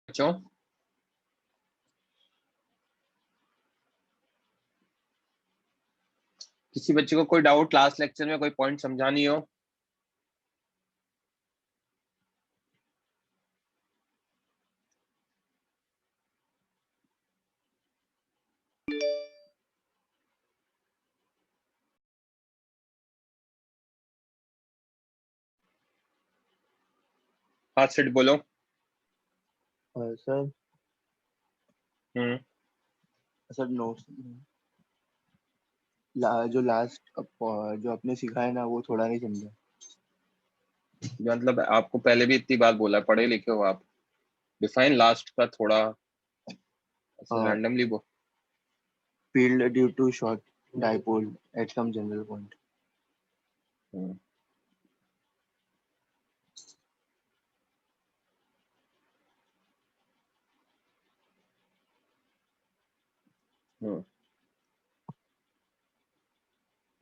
बच्चों? किसी बच्चे को कोई डाउट लास्ट लेक्चर में कोई पॉइंट समझानी हो? हाँ सिट बोलो। सर सर नोट्स जो लास्ट जो आपने सीखा है ना वो थोड़ा नहीं समझा। मतलब आपको पहले भी इतनी बार बोला, पढ़े लिखे हो आप। डिफाइन लास्ट का थोड़ा रैंडमली बोल। Field due to short dipole at some general point.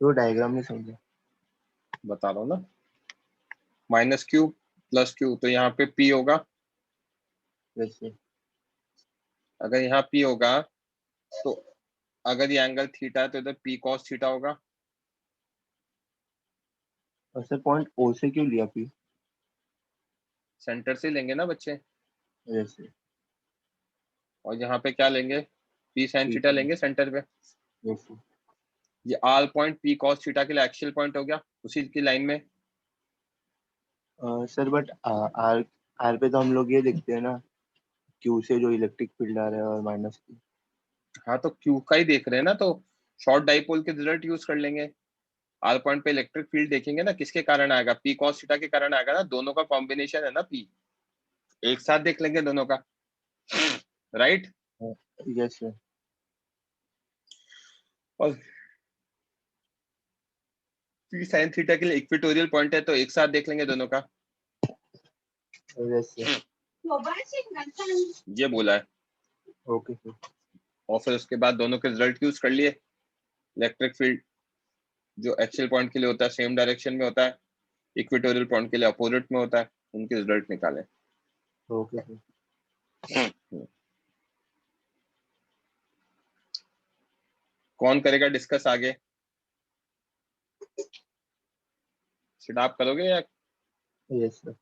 तो डायग्राम नहीं समझा। बता रहा हूँ ना, माइनस क्यू प्लस क्यू, तो यहाँ पे पी होगा। वैसे अगर यहाँ पी होगा तो अगर ये एंगल थीटा है तो इधर पी कॉस थीटा होगा। और सर पॉइंट ओ से क्यों लिया पी? सेंटर से लेंगे ना बच्चे। वैसे और यहाँ पे क्या लेंगे? पी साइन थीटा लेंगे सेंटर पे। वैसे ये R point P cos theta के लिए एक्सियल पॉइंट हो गया उसी की लाइन में। सर बट आर आर पे तो हम लोग ये देखते हैं ना, क्यू से जो इलेक्ट्रिक फील्ड आ रहा है और माइनस क्यू। हाँ तो क्यू का ही देख रहे हैं ना, तो शॉर्ट डाइपोल के रिजल्ट यूज कर लेंगे। आर पॉइंट पे इलेक्ट्रिक फील्ड देखेंगे ना, किसके कारण आएगा? पी कॉस थीटा के कारण आएगा ना, दोनों का कॉम्बिनेशन है ना पी। एक साथ देख लेंगे दोनों का, राइट? यस सर। और पी साइन थीटा के लिए इक्वेटोरियल पॉइंट है तो एक साथ देख लेंगे दोनों का। Yes sir. ये बोला है। Okay sir. और फिर उसके बाद दोनों के रिजल्ट यूज कर लिए। इलेक्ट्रिक फील्ड जो एक्सियल पॉइंट के लिए होता है सेम डायरेक्शन में होता है, इक्वेटोरियल पॉइंट के लिए अपोजिट में होता है, उनके रिजल्ट निकाले। Okay sir. कौन करेगा डिस्कस आगे? सिर्फ आप करोगे या? Yes sir.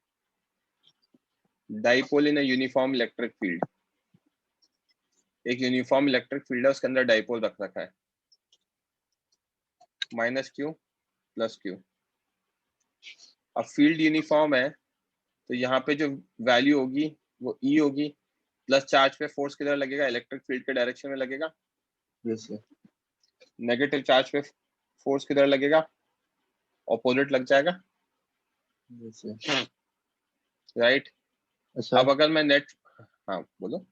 Dipole in uniform electric field. एक यूनिफॉर्म इलेक्ट्रिक फील्ड है, उसके अंदर डाइपोल रख रखा है, माइनस क्यू प्लस क्यू। अब फील्ड यूनिफॉर्म है तो यहाँ पे जो वैल्यू होगी वो ई होगी, प्लस चार्ज पे फोर्स किधर लगेगा? इलेक्ट्रिक फील्ड के डायरेक्शन में लगेगा। Yes sir. नेगेटिव चार्ज पे फोर्स किधर लगेगा? ऑपोजिट लग जाएगा, यस सर। राइट? सर अब अगर मैं नेट, हाँ बोलो।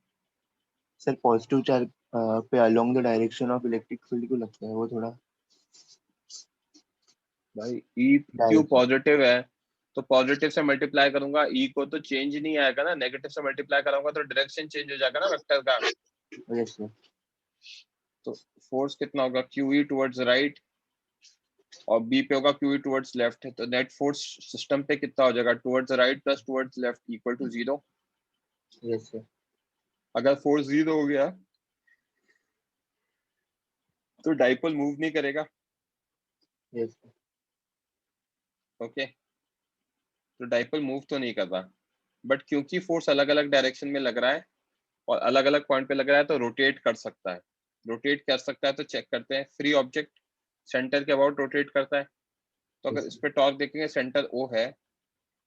सर पॉजिटिव चार्ज पे along the direction of electric field को लगता है वो थोड़ा भाई ई क्यू डायरेक्शन। पॉजिटिव है तो पॉजिटिव से मल्टीप्लाई करूंगा, ई को तो चेंज नहीं आएगा ना। नेगेटिव से मल्टीप्लाई करूंगा तो डायरेक्शन चेंज हो जाएगा ना वेक्टर का। Yes sir. तो फोर्स कितना होगा? क्यू ई टुवर्ड्स राइट, और बी पे होगा क्यू ई टुवर्ड्स लेफ्ट है, तो नेट फोर्स सिस्टम पे कितना हो जाएगा? Towards right plus towards left equal to 0। Yes sir. अगर फोर्स 0 हो गया तो डाइपोल मूव नहीं करेगा। Yes sir. ओके, तो डाइपोल मूव तो नहीं कर रहा, बट क्योंकि फोर्स अलग अलग डायरेक्शन में लग रहा है और अलग अलग पॉइंट पे लग रहा है तो रोटेट कर सकता है। रोटेट कर सकता है तो चेक करते हैं। फ्री ऑब्जेक्ट सेंटर के अबाउट रोटेट करता है, तो अगर इस पे टॉर्क देखेंगे सेंटर ओ है,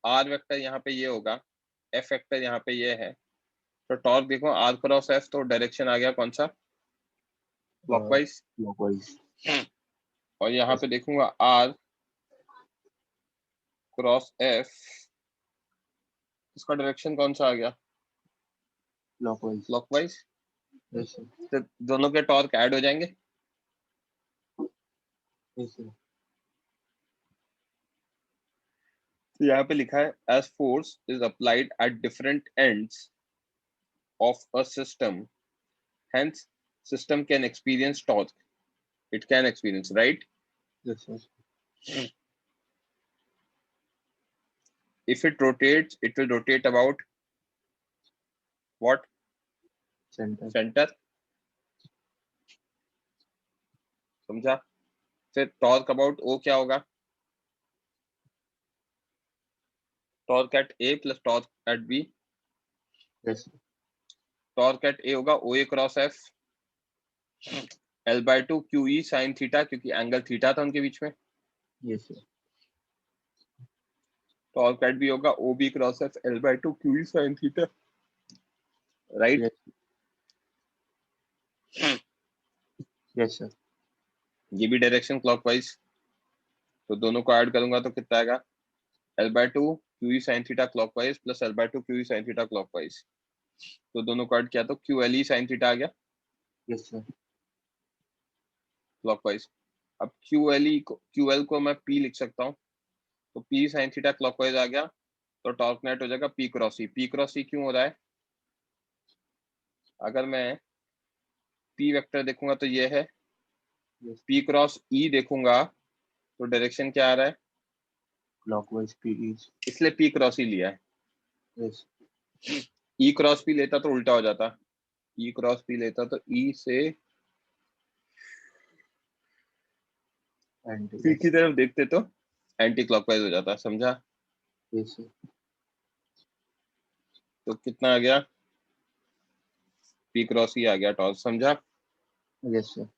आर वेक्टर यहाँ पे ये होगा, एफ वेक्टर यहाँ पे ये है, तो टॉर्क देखो आर क्रॉस एफ, तो डायरेक्शन आ गया कौन सा? क्लॉकवाइज। क्लॉकवाइज। और यहाँ पे देखूंगा आर क्रॉस एफ, इसका डायरेक्शन कौन सा आ गया? क्लॉकवाइज। क्लॉकवाइज। Yes sir. तो दोनों के टॉर्क ऐड हो जाएंगे। Yes sir. तो यहाँ पे लिखा है as force is applied at different ends of a system, hence system can experience torque. It can experience, right? Yes sir. If it rotates, it will rotate about what? Centre. Centre, समझा? फिर torque about O क्या होगा? Torque at A plus torque at B. Yes sir. Torque at A होगा O A cross F L/2 QE sin theta, क्योंकि angle theta था उनके बीच में। Yes sir. Torque at B होगा O B cross F L/2 QE sin theta, right? Yes sir. ये भी direction clockwise, तो दोनों को ऐड करूंगा तो कितना आएगा? L/2 QE sin theta clockwise plus L/2 QE sin theta clockwise, तो दोनों को ऐड किया तो QLE sin थीटा आ गया यस सर। क्लॉकवाइज। अब QL को मैं P लिख सकता हूँ, तो P sin थीटा क्लॉकवाइज आ गया, तो टॉर्क नेट हो जाएगा P cross E। P cross E क्यों हो रहा है? अगर मैं P वेक्टर देखूंगा तो ये है, P क्रॉस E देखूंगा तो डायरेक्शन क्या आ रहा है? Clockwise P is. इसलिए P क्रॉस E लिया है। यस। E क्रॉस P लेता तो उल्टा हो जाता, E क्रॉस P लेता तो E से एंटी। P की तरफ देखते तो एंटी क्लॉकवाइज हो जाता, समझा? Yes sir. तो कितना आ गया? P क्रॉस E आ गया टॉर्क, समझा? Yes sir.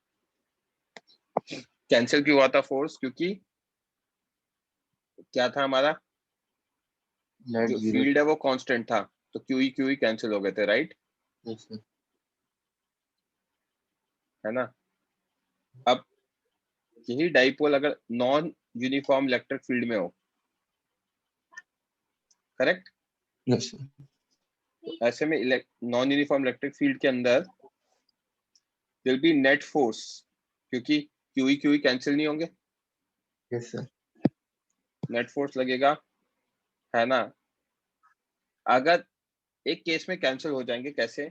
कैंसिल क्यों हुआ था फोर्स? क्योंकि क्या था हमारा, नेट जो जीरो। फील्ड है वो कांस्टेंट था, तो QE कैंसिल हो गए थे, राइट? Yes sir. है ना? अब यही डाइपोल अगर नॉन यूनिफॉर्म इलेक्ट्रिक फील्ड में हो, करेक्ट, यस सर। तो ऐसे में नॉन यूनिफॉर्म इलेक्ट्रिक फील्ड के अंदर विल बी नेट फोर्स, क्योंकि QE कैंसिल नहीं होंगे, यस सर। नेट फोर्स लगेगा, है ना? अगर एक केस में कैंसिल हो जाएंगे, कैसे?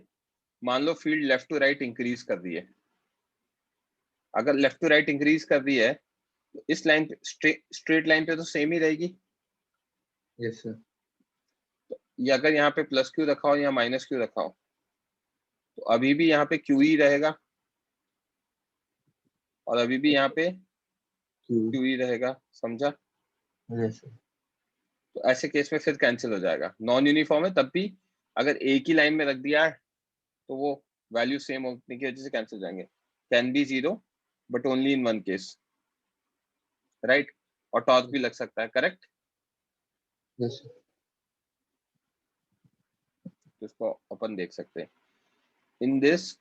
मान लो field left to right increase कर रही है, अगर लेफ्ट टू राइट इंक्रीज कर रही है तो इस लाइन पे, स्ट्रेट लाइन पे तो सेम ही रहेगी। Yes sir. ये अगर यहाँ पे प्लस क्यू रखा हो या माइनस क्यू रखा हो, तो अभी भी यहाँ पे QE रहेगा और अभी भी यहाँ पे QE रहेगा, समझा? Yes sir. तो ऐसे केस में फिर कैंसिल हो जाएगा। नॉन यूनिफॉर्म है तब भी अगर एक ही लाइन में रख दिया है तो वो वैल्यू सेम होने की वजह से कैंसिल हो जाएंगे। Can be zero but only in one case, right? और टॉर्क भी लग सकता है, करेक्ट? Yes sir. तो इसको अपन देख सकते हैं। In this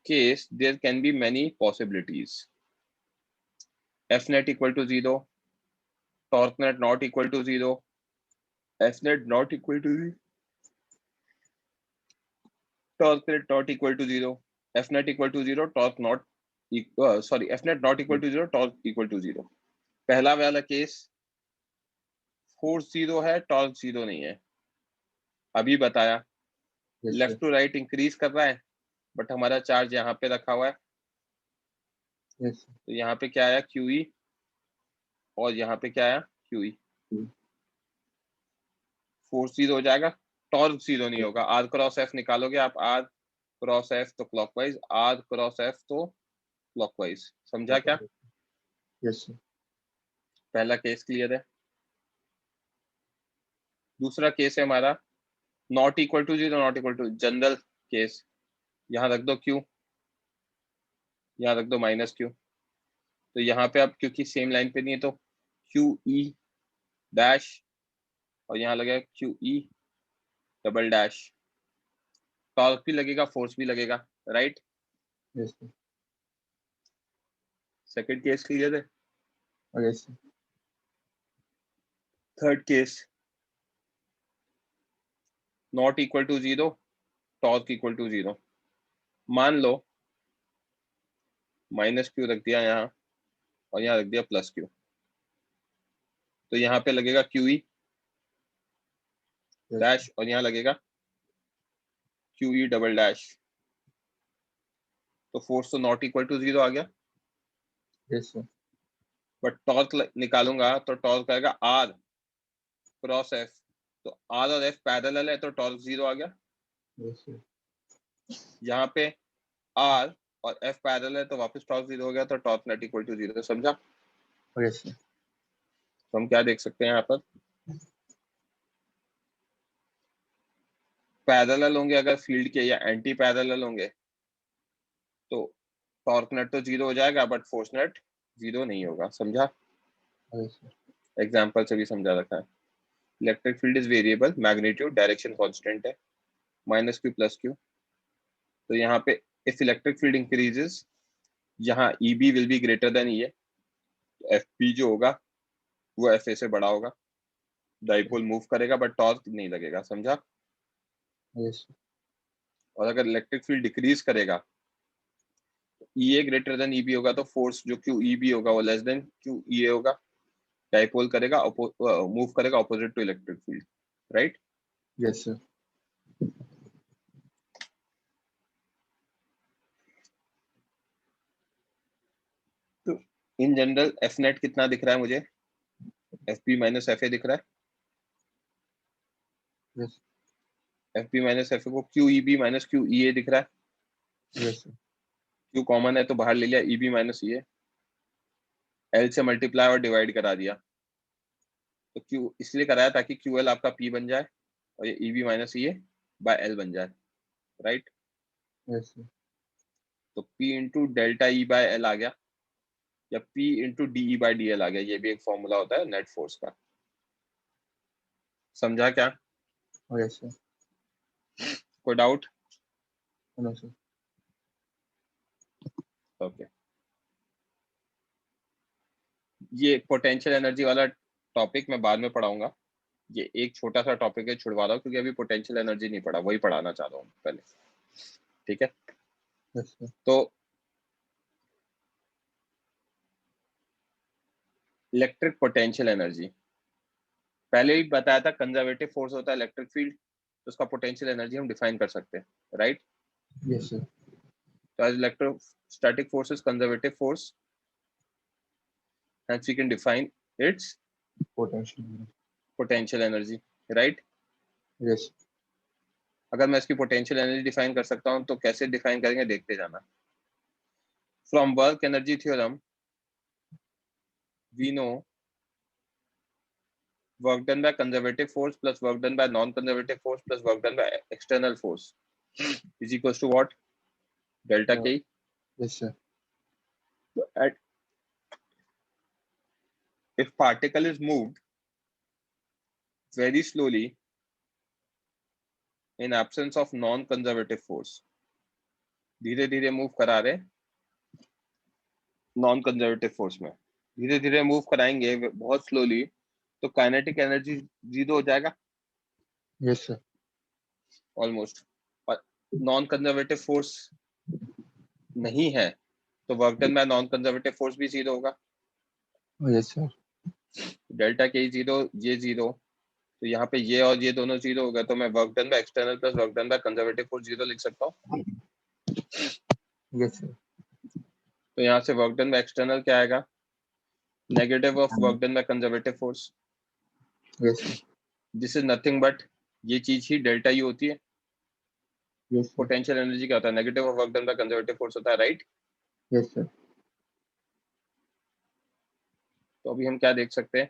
case there can be many possibilities. F net equal to 0, torque net not equal to 0, F net not equal to 0, torque net not equal to 0, F net equal to 0, torque not sorry, F net not equal to 0, torque equal to 0। पहला वाला case force 0 है, torque 0 नहीं है। अभी बताया yes left sir. To right increase कर रहा है, बट हमारा चार्ज यहाँ पे रखा हुआ है, यस सर। तो यहाँ पे क्या आया? QE, और यहाँ पे क्या आया? QE। फोर्स 0 हो जाएगा, टॉर्क 0 नहीं होगा। R क्रॉस F निकालोगे आप, R क्रॉस F तो क्लॉकवाइज, R क्रॉस F तो क्लॉकवाइज, समझा क्या? Yes sir. पहला केस क्लियर है। दूसरा केस है हमारा not equal to 0, not equal to, general case. यहाँ रख दो Q, यहाँ रख दो माइनस Q, तो यहाँ पे अब क्योंकि सेम लाइन पे नहीं है तो QE डैश, और यहाँ लगेगा QE डबल डैश। टॉर्क भी लगेगा, फोर्स भी लगेगा, right? Yes sir. Second case clear है। Yes sir. Third case not equal to 0, torque equal to 0। मान लो माइनस Q रख दिया यहाँ और यहाँ रख दिया प्लस Q, तो यहाँ पे लगेगा QE डैश और यहाँ लगेगा QE डबल डैश, तो फोर्स तो नॉट इक्वल टू 0 आ गया। Yes sir. बट टॉर्क निकालूंगा तो टॉर्क आएगा R क्रॉस F, तो R और F पैरेलल है तो टॉर्क 0 आ गया। Yes, sir. यहाँ पे R और F पैरेलल है तो वापस टॉर्क 0 हो गया, तो टॉर्क नेट इक्वल टू 0, समझा? Yes, sir. तो हम क्या देख सकते हैं यहाँ पर, पैरेलल होंगे अगर फील्ड के या एंटी पैरेलल होंगे तो टॉर्क नेट तो 0 हो जाएगा बट फोर्स नेट 0 नहीं होगा, समझा? Yes, sir. एग्जाम्पल से भी समझा रखा है। Electric field is variable, magnitude direction constant है, माइनस क्यू प्लस क्यू। तो यहाँ पे इफ इलेक्ट्रिक फील्ड इंक्रीजेस, यहाँ EB will be greater than EA, FP जो होगा वो FA से बड़ा होगा, डाइपोल मूव करेगा बट टॉर्क नहीं लगेगा, समझा? Yes, sir. और अगर इलेक्ट्रिक फील्ड डिक्रीज करेगा, EA ग्रेटर देन EB होगा, तो फोर्स जो QEB होगा वो लेस देन QEA होगा, डाइपोल करेगा, मूव करेगा opposite to electric field, right? Yes, sir. तो इन जनरल F नेट कितना दिख रहा है मुझे, FP माइनस FA दिख रहा है। Yes. FP माइनस FA को QEB माइनस QEA दिख रहा है। Yes, sir. Q कॉमन है तो बाहर ले लिया, EB माइनस EA, L से मल्टीप्लाई और डिवाइड करा दिया, तो Q इसलिए कराया ताकि QL आपका P बन जाए और ये EB minus EA by L बन जाए, राइट? Yes, sir. तो P into delta E by L आ गया, या P into DE by DL आ गया, ये भी एक फॉर्मूला होता है नेट फोर्स का, समझा क्या? Oh, yes, sir. कोई डाउट? No, sir. ओके, ये पोटेंशियल एनर्जी वाला टॉपिक मैं बाद में पढ़ाऊंगा, ये एक छोटा सा टॉपिक है, छुड़वा रहा हूँ क्योंकि अभी पोटेंशियल एनर्जी नहीं पढ़ा, वही पढ़ाना चाह रहा हूँ पहले, ठीक है? Yes, sir. तो इलेक्ट्रिक पोटेंशियल एनर्जी पहले ही बताया था, कंजर्वेटिव फोर्स होता है इलेक्ट्रिक फील्ड, तो उसका पोटेंशियल एनर्जी हम डिफाइन कर सकते हैं, राइट? Yes, sir. तो as electrostatic force is conservative force, hence we can define its Potential. potential energy, right? Yes. अगर मैं इसकी पोटेंशियल एनर्जी डिफाइन कर सकता हूँ तो कैसे डिफाइन करेंगे देखते जाना। From work energy theorem we know work done by conservative force plus work done by non-conservative force plus work done by external force is equals to what? Delta K. Yes, sir. At if particle is moved very slowly in absence of non-conservative force, धीरे धीरे move करा रहे non conservative force में, धीरे धीरे move कराएंगे बहुत slowly, तो काइनेटिक एनर्जी 0 हो जाएगा Yes, sir. ऑलमोस्ट, और नॉन कंजर्वेटिव फोर्स नहीं है तो work done bye non conservative force भी 0 होगा, Oh, yes, sir. डेल्टा के 0 ये 0, तो यहाँ पे ये और ये दोनों 0 हो गए, तो मैं work done by external plus work done by conservative force 0 लिख सकता हूँ। Yes, sir. तो यहाँ से वर्क डन बाय एक्सटर्नल क्या आएगा, negative of work done by conservative force, Yes, sir. This is nothing but ये चीज ही डेल्टा यू होती है। Yes, sir. पोटेंशियल एनर्जी क्या होता है, negative of work done by conservative force होता है, राइट? Yes, sir. तो अभी हम क्या देख सकते हैं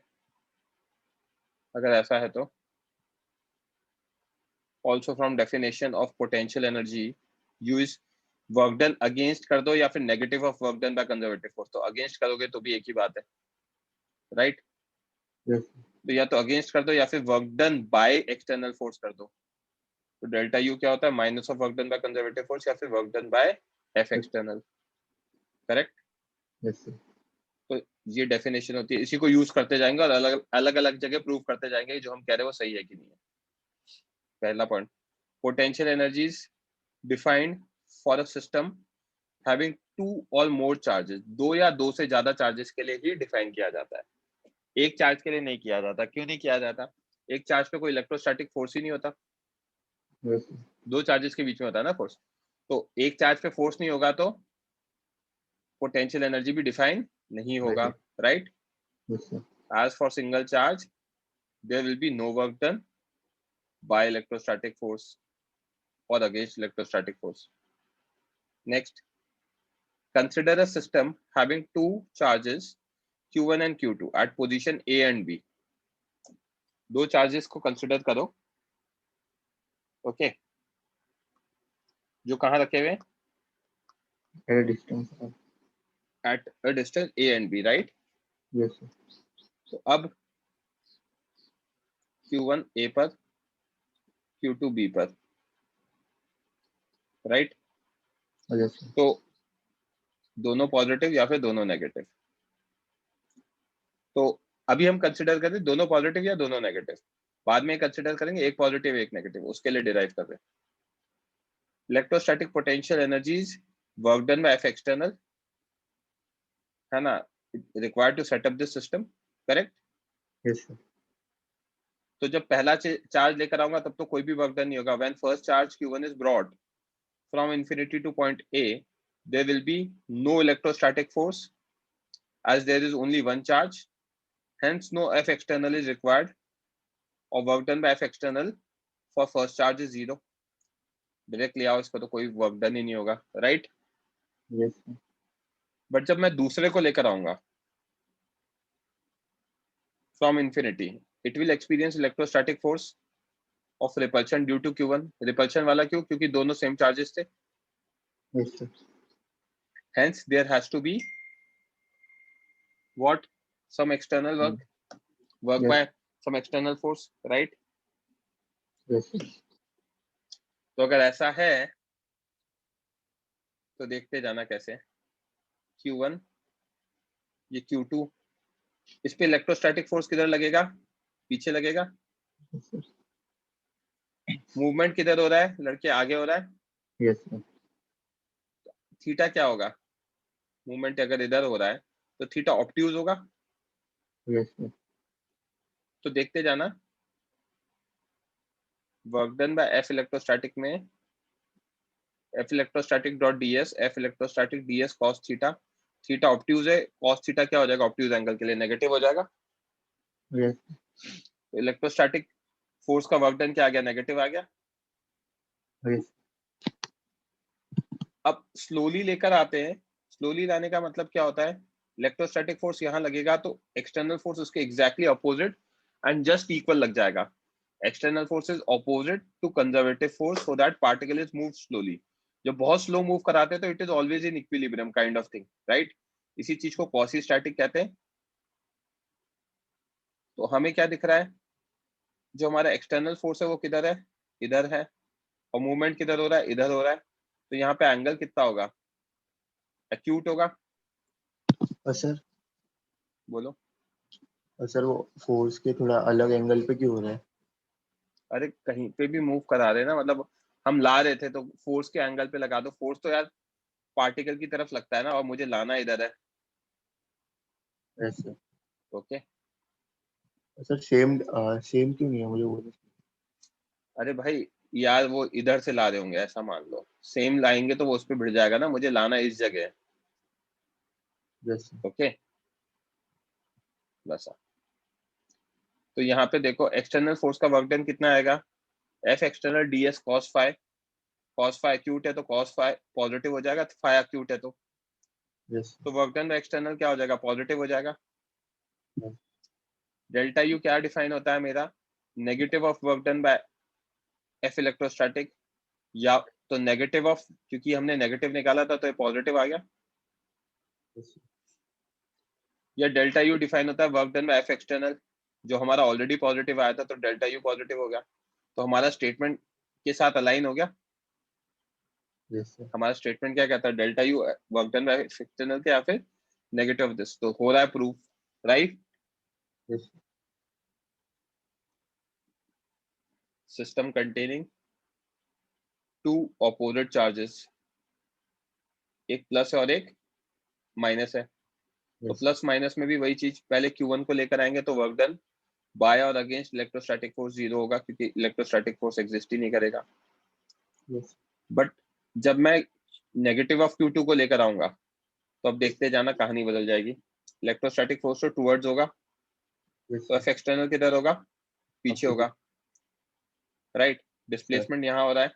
अगर ऐसा है तो, also from definition of potential energy use work done against कर दो या फिर negative of work done by conservative force, तो अगेंस्ट करोगे तो भी एक ही बात है, राइट? Yes. तो या तो अगेंस्ट कर दो या फिर work done by external force कर दो, तो डेल्टा यू क्या होता है, minus of work done by conservative force या फिर work done by F external, correct? Yes, sir. तो ये डेफिनेशन होती है, इसी को यूज करते जाएंगे और अलग अलग अलग जगह प्रूव करते जाएंगे जो हम कह रहे हैं वो सही है कि नहीं है। पहला point, potential energies defined for a system having two और मोर चार्जेस, दो या दो से ज्यादा चार्जेस के लिए ही डिफाइन किया जाता है, एक चार्ज के लिए नहीं किया जाता। क्यों नहीं किया जाता, एक चार्ज पे कोई इलेक्ट्रोस्टैटिक फोर्स ही नहीं होता, Yes, sir. दो चार्जेस के बीच में होता है ना फोर्स, तो एक चार्ज पे फोर्स नहीं होगा तो पोटेंशियल एनर्जी भी डिफाइन नहीं होगा, right? Yes, sir. As for single charge, there will be no work done by electrostatic force. or against electrostatic force. Next, consider a system having two charges Q1 and Q2 at position A and B. दो charges को consider करो, okay, जो कहाँ रखे हुए? At a distance of. At a distance A and B, right? Yes, sir. तो अब Q1 A पर, Q2 B पर, राइट? Yes, sir. तो दोनों पॉजिटिव या फिर दोनों नेगेटिव? तो अभी हम कंसिडर करें दोनों पॉजिटिव या दोनों नेगेटिव, बाद में कंसिडर करेंगे एक पॉजिटिव एक नेगेटिव, उसके लिए डिराइव कर रहे हैं. Electrostatic potential energies work done by F external, है ना, required to set up this system, correct? Yes, sir. तो जब पहला चार्ज लेकर आऊंगा तब तो कोई भी वर्क डन नहीं होगा. When first charge Q1 is brought from infinity to point A, there will be no electrostatic force as there is only one charge. Hence, no F external is required, or work done by F external for first charge is 0. Direct लिया उसको तो कोई work done ही नहीं होगा, right? Yes, sir. But जब मैं दूसरे को लेकर आऊंगा from infinity, it will experience electrostatic force of repulsion due to Q1. Repulsion वाला क्यों? क्योंकि दोनों सेम चार्जेस थे. Yes, sir. Hence, there has to be what? Some external work, work Yes. by some external force, right? Yes, sir. तो अगर ऐसा है तो देखते जाना कैसे. Q1, ये Q2, इस पे इलेक्ट्रोस्टैटिक फोर्स किधर लगेगा? पीछे लगेगा. Yes, sir. मूवमेंट किधर हो रहा है? लड़के आगे हो रहा है. Yes, sir. थीटा क्या होगा? मूवमेंट अगर इधर हो रहा है तो थीटा ऑब्ट्यूज होगा. Yes, sir. तो देखते जाना, work done by F electrostatic में F electrostatic dot ds, F electrostatic ds cos theta, theta obtuse है, cos थीटा क्या हो जाएगा? ऑब्ट्यूज एंगल के लिए नेगेटिव हो जाएगा. Yes. तो इलेक्ट्रोस्टैटिक फोर्स का वर्क डन क्या आ गया? नेगेटिव आ गया. Yes. अब स्लोली लेकर आते हैं. स्लोली लाने का मतलब क्या होता है? इलेक्ट्रोस्टैटिक फोर्स यहाँ लगेगा तो एक्सटर्नल फोर्स उसके exactly opposite and just equal लग जाएगा. External force is opposite to conservative force so that particle is move slowly. जब बहुत स्लो मूव कराते हैं तो it is always in equilibrium kind of thing, right? इसी चीज को क्वासी स्टैटिक कहते हैं. तो हमें क्या दिख रहा है? जो हमारा एक्सटर्नल फोर्स है वो किधर है? इधर है. और मूवमेंट किधर हो रहा है? इधर हो रहा है. तो यहाँ पे एंगल कितना होगा? एक्यूट होगा. और सर बोलो. वो फोर्स के थोड़ा अलग एंगल पे क्यों हो रहा है? अरे कहीं पे भी मूव करा रहे ना, मतलब हम ला रहे थे तो फोर्स के एंगल पे लगा दो. फोर्स तो यार पार्टिकल की तरफ लगता है ना, और मुझे लाना इधर है. ऐसे. ओके. सर सेम सेम क्यों नहीं है मुझे वो? अरे भाई यार वो इधर से ला रहे होंगे, ऐसा मान लो. सेम लाएंगे तो वो उस पर भिड़ जाएगा ना, मुझे लाना इस जगह है. जैसे. ओके, बस. तो यहाँ पे देखो एक्सटर्नल फोर्स का वर्क डन कितना आएगा? F external ds cos phi. cos phi acute है तो cos फाई पॉजिटिव हो जाएगा, फाई एक्यूट है तो वर्क डन एक्सटर्नल क्या हो जाएगा? पॉजिटिव हो जाएगा. डेल्टा यू क्या डिफाइन होता है मेरा? Negative of work done by F electrostatic, या तो नेगेटिव ऑफ, क्योंकि हमने नेगेटिव निकाला था तो ये पॉजिटिव आ गया. या डेल्टा यू डिफाइन होता है work done by F external, जो हमारा ऑलरेडी पॉजिटिव आया था तो डेल्टा यू पॉजिटिव हो गया. तो हमारा स्टेटमेंट के साथ अलाइन हो गया. हमारा स्टेटमेंट क्या कहता है? Delta you work done by F external के या फिर नेगेटिव ऑफ दिस. तो हो रहा है proof, right? System containing two opposite charges, एक प्लस है और एक माइनस है. तो प्लस माइनस में भी वही चीज, पहले Q1 को लेकर आएंगे तो वर्क डन बाय और अगेंस्ट इलेक्ट्रोस्टैटिक फोर्स 0 होगा, क्योंकि इलेक्ट्रोस्टैटिक फोर्स एग्जिस्ट ही नहीं करेगा. बट जब मैं नेगेटिव ऑफ Q2 को लेकर आऊंगा तो अब देखते जाना कहानी बदल जाएगी. इलेक्ट्रोस्टैटिक फोर्स तो टुवर्ड्स होगा, तो एफ एक्सटर्नल किधर होगा? पीछे होगा, राइट? डिस्प्लेसमेंट यहाँ हो रहा है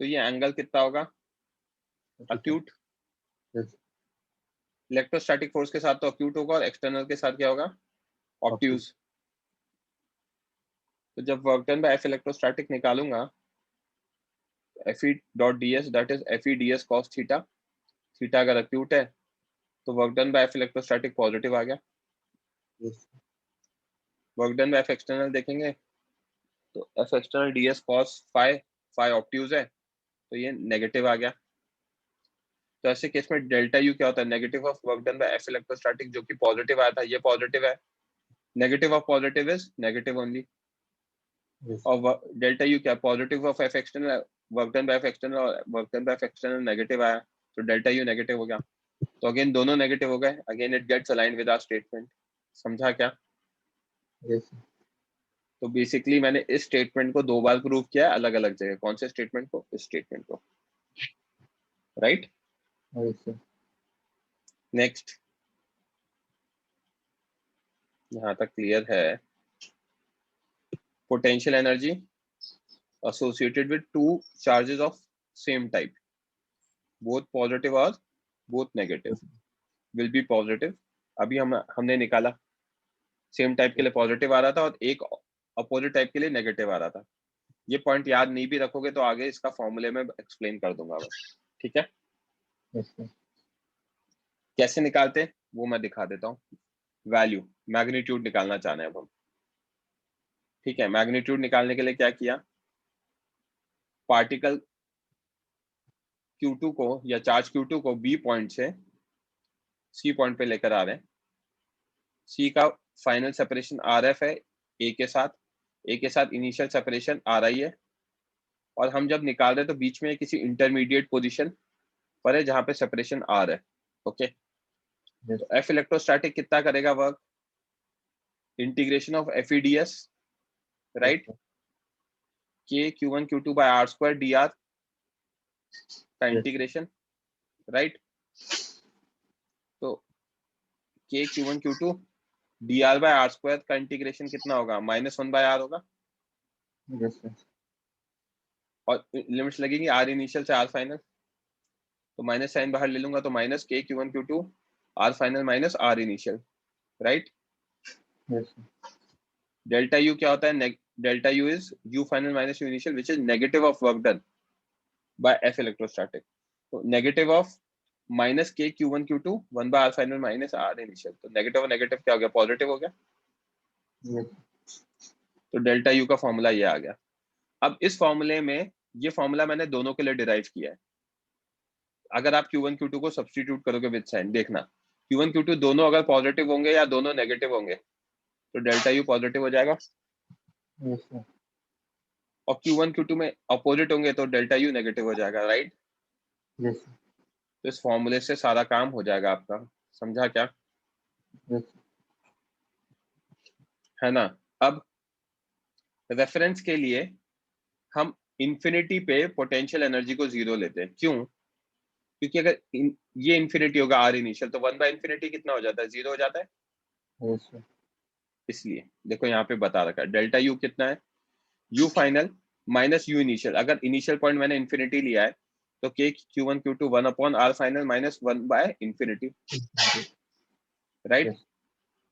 तो ये एंगल कितना होगा, अक्यूट। Yes. इलेक्ट्रोस्टैटिक फोर्स के साथ तो अक्यूट होगा और एक्सटर्नल के साथ क्या होगा, ऑब्ट्यूज। तो जब work done by F electrostatic निकालूंगा, Fe dot ds that is Fe ds cos theta, theta अगर अक्यूट है तो work done by F electrostatic positive आ गया। Yes. Work done by F external देखेंगे तो F external ds cos phi, phi obtuse है तो ये नेगेटिव आ गया। तो ऐसे केस में डेल्टा यू क्या होता है, negative of work done by F electrostatic, जो कि पॉजिटिव आया था ये पॉजिटिव है, negative of positive is negative only. Yes. और डेल्टा यू क्या, positive of F external, work done by F external और work done by F external negative आया तो डेल्टा यू नेगेटिव हो गया। तो अगेन दोनों नेगेटिव हो गए, again it gets aligned with our statement. समझा क्या? Yes. तो बेसिकली मैंने इस स्टेटमेंट को दो बार प्रूव किया अलग अलग जगह। कौन से स्टेटमेंट को? इस स्टेटमेंट को, राइट। Yes, sir. नेक्स्ट, यहाँ तक क्लियर है। Potential energy associated with two charges of same type, both positive or both negative, will be positive। अभी हमने निकाला सेम टाइप के लिए पॉजिटिव आ रहा था और एक अपोजिट टाइप के लिए नेगेटिव आ रहा था। ये पॉइंट याद नहीं भी रखोगे तो आगे इसका फॉर्मूले में एक्सप्लेन कर दूंगा बस, ठीक है। Yes, sir. कैसे निकालते हैं वो मैं दिखा देता हूँ। वैल्यू, मैग्नीट्यूड निकालना चाहते हैं अब हम, ठीक है। मैग्नीट्यूड निकालने के लिए क्या किया, पार्टिकल Q2 को या चार्ज Q2 को B पॉइंट से C पॉइंट पे लेकर आ रहे हैं। C का फाइनल सेपरेशन RF है A के साथ, A के साथ इनिशियल सेपरेशन RI है, और हम जब निकाल रहे हैं तो बीच में किसी इंटरमीडिएट पोजीशन पर है जहां पे सेपरेशन R है, ओके। Yes. तो F इलेक्ट्रोस्टैटिक कितना करेगा work, integration of FEDS, right, Yes, K Q1 Q2 by R square dr का Yes. Integration, right. तो K Q1 Q2 dr by R square का इंटीग्रेशन कितना होगा, -1 by R होगा, Yes, sir. और लिमिट्स लगेंगी R इनिशियल से R final, तो माइनस साइन बाहर ले लूंगा तो minus K Q1 Q2 R final minus R initial, right. Yes, sir. Delta U क्या होता है, delta U is U final minus U initial which is negative of work done by F electrostatic. तो negative of minus K Q1 Q2 1 by R final minus R initial, तो negative और negative क्या हो गया, positive हो गया। Yes. तो delta U का फॉर्मूला ये आ गया। अब इस फॉर्मूले में ये फॉर्मूला मैंने दोनों के लिए डिराइव किया है। अगर आप Q1 Q2 को सब्स्टिट्यूट करोगे विद साइन, देखना Q1 Q2 दोनों अगर पॉजिटिव होंगे या दोनों नेगेटिव होंगे तो डेल्टा यू पॉजिटिव हो जाएगा, Yes, sir. और Q1 Q2 में अपोजिट होंगे तो डेल्टा यू नेगेटिव हो जाएगा, राइट। Yes, sir. तो इस फॉर्मूले से सारा काम हो जाएगा आपका। समझा क्या? Yes. है ना। अब रेफरेंस के लिए हम इंफिनिटी पे पोटेंशियल एनर्जी को जीरो लेते हैं। क्यों? क्योंकि अगर ये इंफिनिटी होगा आर इनिशियल तो 1 बाय इंफिनिटी कितना हो जाता है, जीरो हो जाता है। Yes, sir. इसलिए देखो यहाँ पे बता रखा है डेल्टा यू कितना है, U final minus U initial. अगर इनिशियल पॉइंट मैंने इंफिनिटी लिया है तो K Q1 Q2 1 upon R final minus 1 by infinity, right. Yes.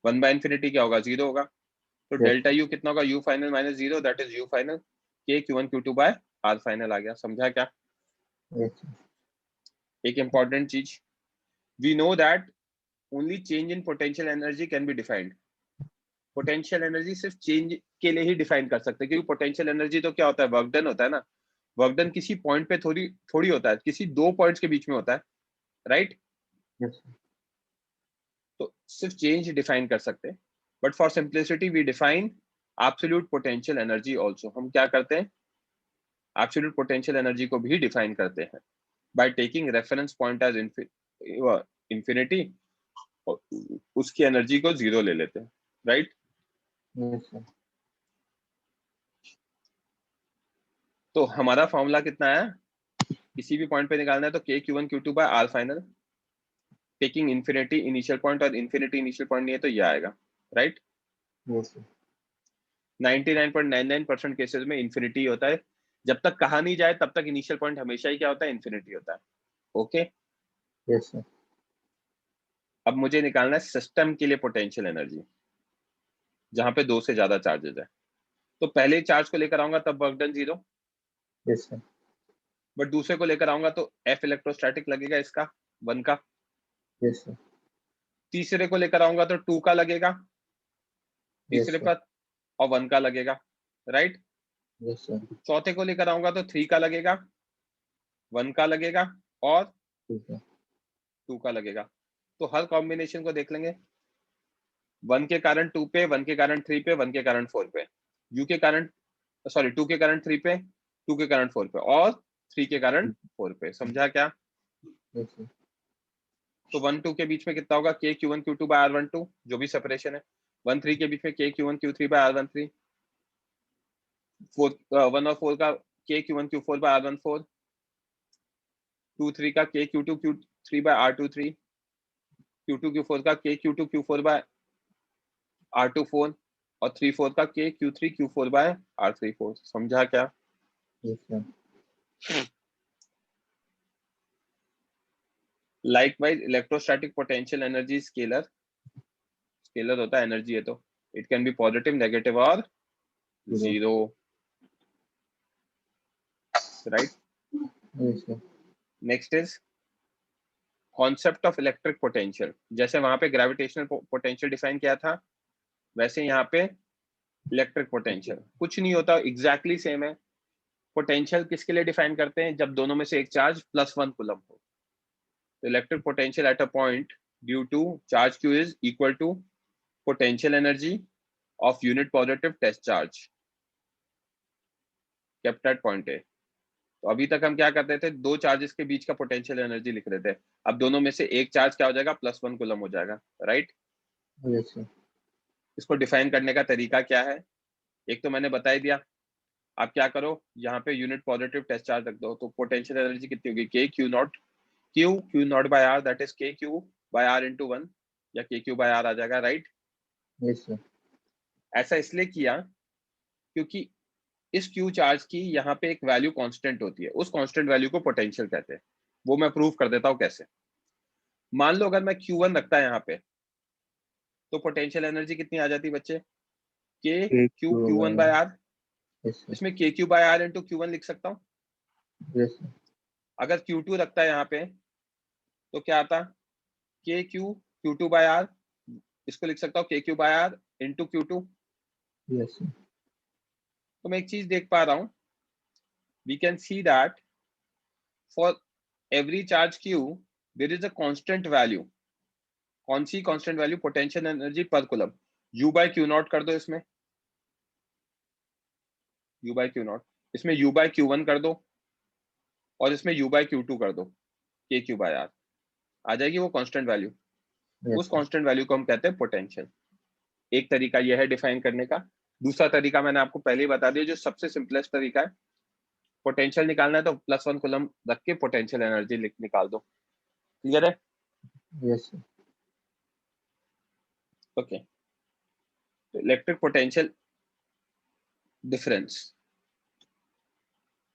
1 by infinity क्या होगा, जीरो होगा। तो Yes. डेल्टा यू कितना होगा, U final minus zero that is U final K Q1 Q2 by R final आ गया। समझा क्या? Yes, sir. एक इंपॉर्टेंट चीज, we know that only change in potential energy can be defined. Potential energy सिर्फ change के लिए ही define कर सकते हैं, क्योंकि पोटेंशियल एनर्जी तो क्या होता है, वर्क डन होता है ना। वर्क डन किसी पॉइंट पे थोड़ी थोड़ी होता है, किसी दो पॉइंट्स के बीच में होता है, राइट। Yes, sir. तो सिर्फ चेंज डिफाइन कर सकते हैं, but for simplicity we define absolute potential energy also. हम क्या करते हैं, एब्सोल्यूट पोटेंशियल एनर्जी को भी डिफाइन करते हैं by taking reference point as infinity, उसकी एनर्जी को जीरो ले लेते हैं, राइट। Yes, sir. तो हमारा फॉर्मूला कितना है, किसी भी पॉइंट पे निकालना है तो K Q1 Q2 by R final taking infinity initial point, और इंफिनिटी इनिशियल पॉइंट नहीं है तो ये आएगा, राइट। Yes, sir. 99.99% केसेस में इंफिनिटी होता है, जब तक कहा नहीं जाए तब तक इनिशियल पॉइंट हमेशा ही क्या होता है, इन्फिनिटी होता है। Okay, yes sir. अब मुझे निकालना है सिस्टम के लिए पोटेंशियल एनर्जी जहां पे दो से ज्यादा चार्जेस है। तो पहले चार्ज को लेकर आऊंगा तब work done 0, yes sir. But दूसरे को लेकर आऊंगा तो F इलेक्ट्रोस्टैटिक लगेगा इसका 1 का। Yes sir. तीसरे को लेकर आऊंगा तो 2 का लगेगा यस तीसरे सर। पर, और 1 का लगेगा, राइट। Yes sir. चौथे को लेकर आऊंगा तो 3 का लगेगा, 1 का लगेगा और ठीक है। 2 का लगेगा। तो हर कॉम्बिनेशन को देख लेंगे, 1 के कारण 2 पे, 1 के कारण 3 पे, 1 के कारण 4 पे, यू के कारण, सॉरी 2 के कारण 3 पे, 2 के कारण 4 पे और 3 के कारण 4 पे। समझा क्या? Yes sir. तो 1 2 के बीच में कितना होगा, k q1 q2 by r12 जो भी सेपरेशन है। 1 3 के बीच में k q1 q3 by r13, 1 और 4 का k q1 q4 by r14, 2 3 का k q2 q3 by r23, q2 q4 का k q2 q4 by r24 और 3 4 का k q3 q4 by r34। समझा क्या? Yes sir. Likewise electrostatic potential energy scalar, scalar होता है एनर्जी है तो it can be positive, negative और zero, right. Yes sir. Next is concept of electric potential. जैसे वहां पे ग्रेविटेशनल पोटेंशियल डिफाइन किया था, वैसे यहाँ पे इलेक्ट्रिक पोटेंशियल कुछ नहीं होता, एग्जैक्टली सेम है। पोटेंशियल किसके लिए डिफाइन करते हैं, जब दोनों में से एक चार्ज +1 कूलम हो। तो electric potential at a point due to charge q is equal to potential energy of unit positive test charge kept at point A. तो अभी तक हम क्या करते थे, दो चार्जेस के बीच का पोटेंशियल एनर्जी लिख रहे थे। अब दोनों में से एक चार्ज क्या हो जाएगा, +1 कूलम हो जाएगा, राइट। Yes sir. इसको डिफाइन करने का तरीका क्या है, एक तो मैंने बता ही दिया। आप क्या करो, यहाँ पे यूनिट पॉजिटिव टेस्ट चार्ज रख दो, तो पोटेंशियल एनर्जी कितनी होगी, k q not q not by r, that is k q by r into 1 या k q बाय r आ जाएगा, राइट। Yes sir. ऐसा इसलिए किया क्योंकि इस q चार्ज की यहाँ पे एक वैल्यू कांस्टेंट होती है, उस कांस्टेंट वैल्यू को पोटेंशियल कहते हैं। वो मैं प्रूव कर देता हूँ कैसे। मान लो अगर मैं q1 रखता है यहाँ पे, तो पोटेंशियल एनर्जी कितनी आ जाती है बच्चे, k एक q Q q1 by r। Yes sir. इसमें k q by r into q1 लिख सकता हूँ। Yes sir. अगर q2 रखता है यहाँ पे तो क्या आता, k q q2 by r, इसको लिख सकता हूँ k q by r into q2। Yes sir. तो मैं एक चीज देख पा रहा हूँ, we can see that for every charge q there is a constant value. कौन सी constant value, potential energy per coulomb. u by q not कर दो, इसमें u बाय q नॉट, इसमें u बाय q1 कर दो और इसमें u बाय q2 कर दो, k q बाय r आ जाएगी वो कांस्टेंट वैल्यू। यस उस सर। कांस्टेंट वैल्यू को हम कहते हैं पोटेंशियल। एक तरीका यह है डिफाइन करने का। दूसरा तरीका मैंने आपको पहले ही बता दिया, जो सबसे सिंपलेस्ट तरीका है, पोटेंशियल निकालना है तो +1 कूलम रख के पोटेंशियल एनर्जी निकाल दो। क्लियर है? Yes sir. ओके, तो इलेक्ट्रिक पोटेंशियल डिफरेंस,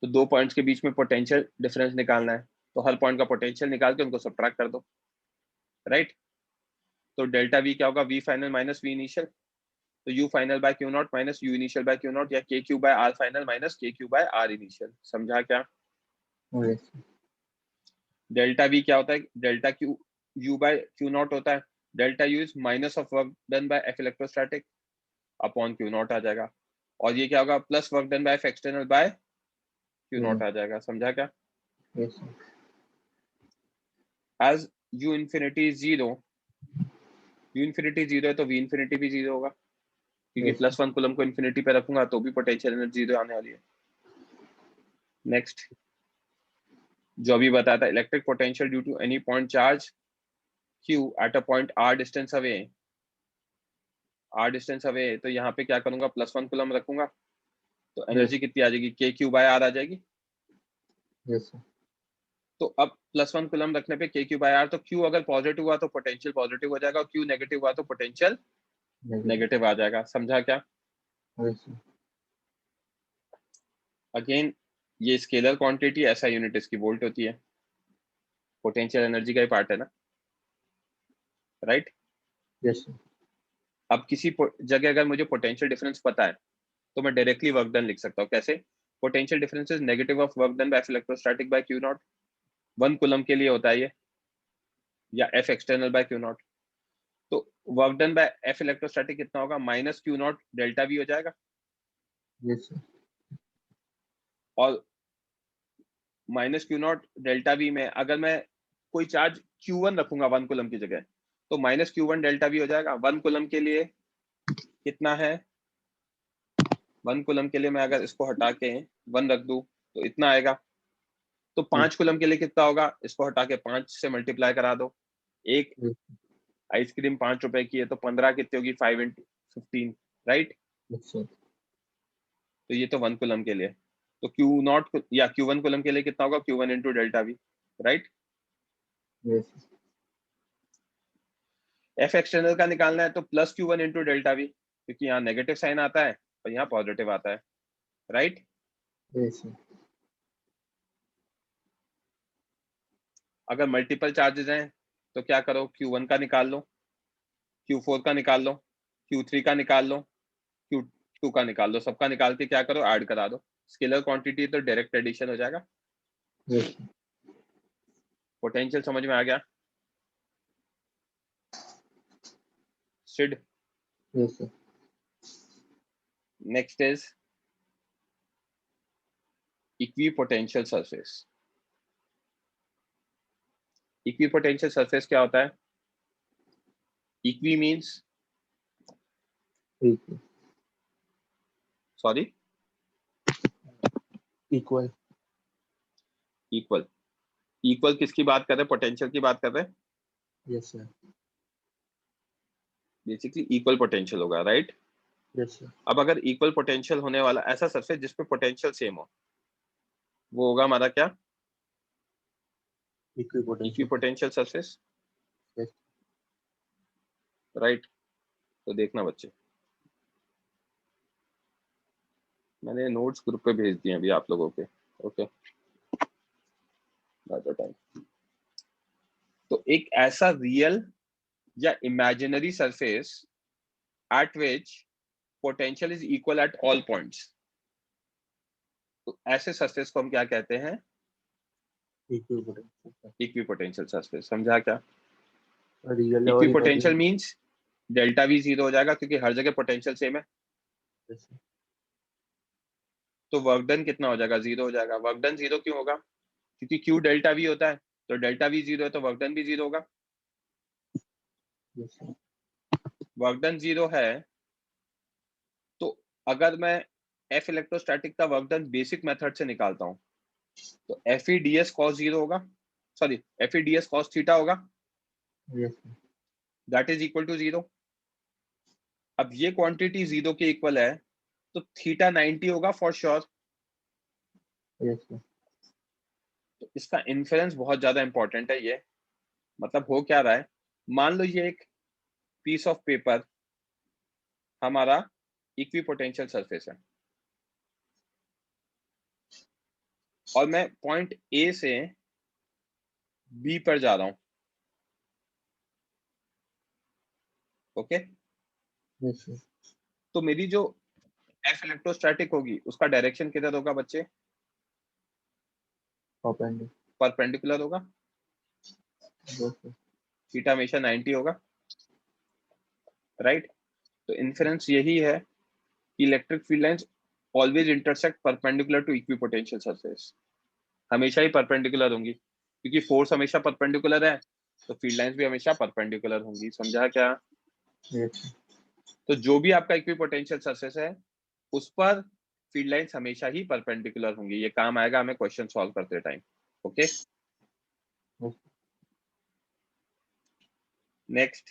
तो दो पॉइंट्स के बीच में पोटेंशियल डिफरेंस निकालना है, तो हर पॉइंट का पोटेंशियल निकाल के उनको सब्ट्रैक्ट कर दो, राइट। तो डेल्टा वी क्या होगा, V final minus V initial, तो U final by Q nought minus U initial by Q nought, या K Q by R final minus K Q by R initial. समझा क्या? Yes sir. Delta V क्या होता है, delta Q U by Q nought होता है, delta U is minus of work done by F electrostatic upon Q nought आ जाएगा, और ये क्या होगा, plus work done by F external by Q nought आ जाएगा। समझा क्या? Yes sir. As U infinity is zero, U infinity zero है तो वी इन्फिनिटी भी जीरो होगा, क्योंकि यस सर। +1 कूलम को इन्फिनिटी पे रखूंगा तो भी पोटेंशियल एनर्जी जीरो आने वाली है। नेक्स्ट जो अभी बताया था, electric potential due to any point charge q at a point r distance away, r distance away, तो यहाँ पे क्या करूंगा, +1 कूलम रखूंगा तो यस। एनर्जी कितनी आ जाएगी, k q बाय r आ जाएगी। Yes sir. तो अब +1 कूलम रखने पे k q बाय r, तो q अगर पॉजिटिव हुआ तो पोटेंशियल पॉजिटिव हो जाएगा, और q नेगेटिव हुआ तो पोटेंशियल नेगेटिव। नेगेटिव आ जाएगा। समझा क्या? Yes sir. अगेन ये स्केलर क्वांटिटी, ऐसा यूनिट इसकी वोल्ट होती है, पोटेंशियल एनर्जी का ही पार्ट है ना, राइट। Yes sir. अब किसी जगह अगर मुझे पोटेंशियल डिफरेंस पता है तो मैं डायरेक्टली वर्क डन लिख सकता हूँ। कैसे? Potential difference is negative of work done by F electrostatic by Q nought, 1 coulomb के लिए होता है ये, या F external by Q not. तो work done by F electrostatic कितना होगा? Minus Q nought delta V हो जाएगा। यस सर। और minus Q nought delta V में अगर मैं कोई चार्ज Q1 रखूंगा 1 कूलम की जगह, तो माइनस Q1 डेल्टा V हो जाएगा। 1 कूलम के लिए कितना है? 1 कूलम के लिए मैं अगर इसको हटा के 1 रख दूं तो इतना आएगा। तो 5 कूलम के लिए कितना होगा? इसको हटा के 5 से मल्टीप्लाई करा दो। एक आइसक्रीम 5 रुपए की है तो 15 कितनी होगी? 5 into 15, राइट। Yes sir. तो ये तो 1 कूलम के लिए। तो Q नॉट या Q1 कूलम के लिए कितना होगा? Q1 into delta V, right. Yes. F external का निकालना है तो plus Q1 into delta V, क्योंकि यहाँ नेगेटिव साइन आता है और यहाँ पॉजिटिव आता है, राइट। Yes sir. अगर मल्टीपल चार्जेस हैं तो क्या करो? Q1 का निकाल लो, Q4 का निकाल लो, Q3 का निकाल लो, Q2 का निकाल लो। सबका निकाल के क्या करो? ऐड करा दो। स्केलर क्वांटिटी तो डायरेक्ट एडिशन हो जाएगा। यस। पोटेंशियल समझ में आ गया? Sid. Yes sir. Next is equipotential surface. Equipotential surface क्या होता है? Equi means, sorry, equal. Equal. Equal किसकी बात कर रहे हैं? पोटेंशियल की बात कर रहे हैं। Yes sir. Basically equal potential होगा, राइट। Yes sir. अब अगर इक्वल पोटेंशियल होने वाला ऐसा सरफेस जिसपे पोटेंशियल सेम हो, वो होगा हमारा क्या? Equipotential. Equipotential surface, yes. Right. तो देखना बच्चे, मैंने नोट्स ग्रुप पे भेज दिए अभी आप लोगों के, ओके। टाइम। तो एक ऐसा रियल या imaginary surface at which potential is equal at all points, तो ऐसे सरफेस को हम क्या कहते हैं? इक्विपोटेंशियल। Equipotential surface. समझा क्या? रियल और equipotential imaginary. Means delta V zero हो जाएगा क्योंकि हर जगह पोटेंशियल सेम है। Yes sir. तो वर्क डन कितना हो जाएगा? जीरो हो जाएगा। वर्क डन जीरो क्यों होगा? क्योंकि Q डेल्टा V होता है, तो डेल्टा V जीरो है तो वर्क डन भी जीरो होगा। Yes sir. Work done zero है तो अगर मैं F इलेक्ट्रोस्टैटिक का वर्क डन बेसिक मेथड से निकालता हूं तो Fe ds cos जीरो होगा, sorry Fe ds cos theta होगा, yes sir. That is equal to zero. अब ये क्वांटिटी जीरो के इक्वल है तो थीटा 90 होगा फॉर श्योर। Yes sir. तो इसका इन्फेरेंस बहुत ज्यादा इंपॉर्टेंट है ये। मतलब हो क्या रहा है? मान लो ये एक पीस ऑफ पेपर हमारा इक्विपोटेंशियल सरफेस है और मैं पॉइंट ए से बी पर जा रहा हूं, ओके। Yes sir. तो मेरी जो एफ इलेक्ट्रोस्टैटिक होगी उसका डायरेक्शन किधर होगा बच्चे? परपेंडिकुलर। परपेंडिकुलर होगा। Yes sir. थीटा हमेशा 90 होगा, राइट। तो इन्फेरेंस यही है कि electric field lines always intersect perpendicular to equipotential surface. हमेशा ही परपेंडिकुलर होंगी क्योंकि फोर्स हमेशा परपेंडिकुलर है, तो फील्ड लाइंस भी हमेशा परपेंडिकुलर होंगी। समझा क्या? Yes sir. तो जो भी आपका इक्विपोटेंशियल सरफेस है उस पर फील्ड लाइंस हमेशा ही परपेंडिकुलर होंगी। ये काम आएगा हमें क्वेश्चन सॉल्व करते टाइम, ओके। नेक्स्ट,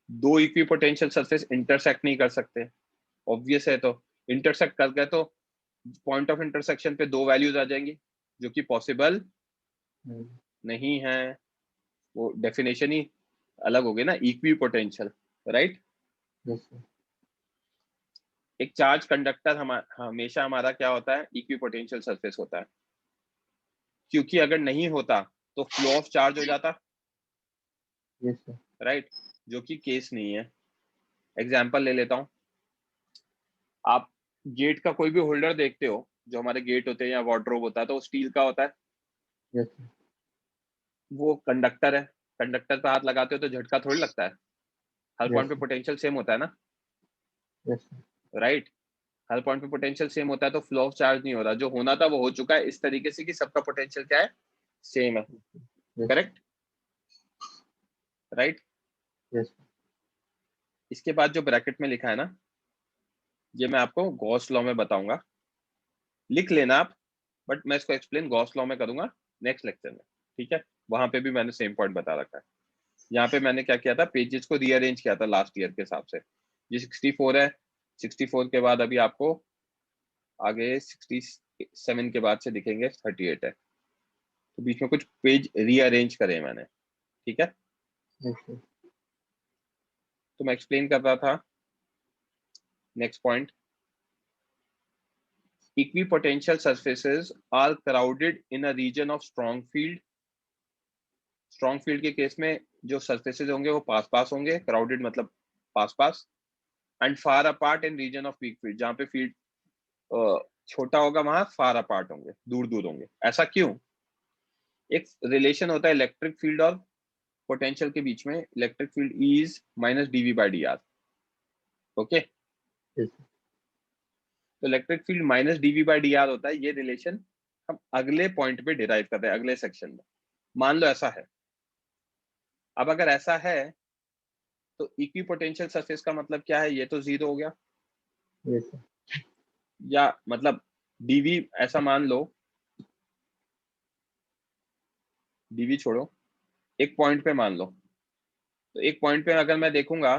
दो इक्विपोटेंशियल सरफेस इंटरसेक्ट नहीं कर सकते, ऑब्वियस है। तो इंटरसेक्ट कर गए तो पॉइंट ऑफ इंटरसेक्शन पे दो वैल्यूज आ जाएंगी जो कि पॉसिबल नहीं है। वो डेफिनेशन ही अलग हो गई ना, equi potential, right. Yes sir. एक चार्ज कंडक्टर हमेशा हमारा क्या होता है, इक्विपोटेंशियल सरफेस होता है, क्योंकि अगर नहीं होता तो फ्लो ऑफ चार्ज हो जाता, यस सर। राइट, जो कि केस नहीं है। एग्जाम्पल ले लेता हूं, आप गेट का कोई भी होल्डर देखते हो, जो हमारे गेट होते हैं या वार्डरोब होता है, तो वो स्टील का होता है, यस सर। वो कंडक्टर है, कंडक्टर पे हाथ लगाते हो तो झटका थोड़ी लगता है, हर यस पॉइंट पे पोटेंशियल सेम होता है ना, यस सर। राइट, हर पॉइंट पे पोटेंशियल सेम होता है, तो फ्लो ऑफ चार्ज नहीं हो रहा, जो होना था वो हो चुका है, इस तरीके से कि सबका पोटेंशियल क्या है, सेम है, यस करेक्ट, राइट। यस इसके बाद जो ब्रैकेट में लिखा है ना, ये मैं आपको गॉस लॉ में बताऊंगा, लिख लेना आप, बट मैं इसको एक्सप्लेन गॉस लॉ में करूंगा नेक्स्ट लेक्चर में, ठीक है। वहां पे भी मैंने सेम पॉइंट बता रखा है। यहाँ पे मैंने क्या किया था, पेजेस को रीअरेंज किया था लास्ट ईयर के हिसाब से। ये 64 है, 64 के बाद अभी आपको आगे 67 के बाद से दिखेंगे 38 है, तो बीच में कुछ पेज रीअरेंज करे मैंने, ठीक है। Yes sir. तो मैं एक्सप्लेन कर रहा था next point, equipotential surfaces are crowded in a region of strong field. Strong field के केस में जो सरफेसेस होंगे वो पास पास होंगे, क्राउडेड मतलब पास पास, and far apart in region of weak field, जहाँ पे फील्ड छोटा होगा वहां फार अपार्ट होंगे, दूर दूर होंगे। ऐसा क्यों? एक रिलेशन होता है इलेक्ट्रिक फील्ड और पोटेंशियल के बीच में, electric field is minus DV by D R, okay. Yes तो electric field minus DV by D R होता है, ये रिलेशन हम अगले पॉइंट पे डिराइव कर रहे हैं, अगले सेक्शन में। मान लो ऐसा है, अब अगर ऐसा है तो इक्विपोटेंशियल सरफेस का मतलब क्या है, ये तो जीरो हो गया, यस सर। या मतलब डीवी, ऐसा मान लो, डीवी छोड़ो, एक पॉइंट पे मान लो, तो एक पॉइंट पे अगर मैं देखूंगा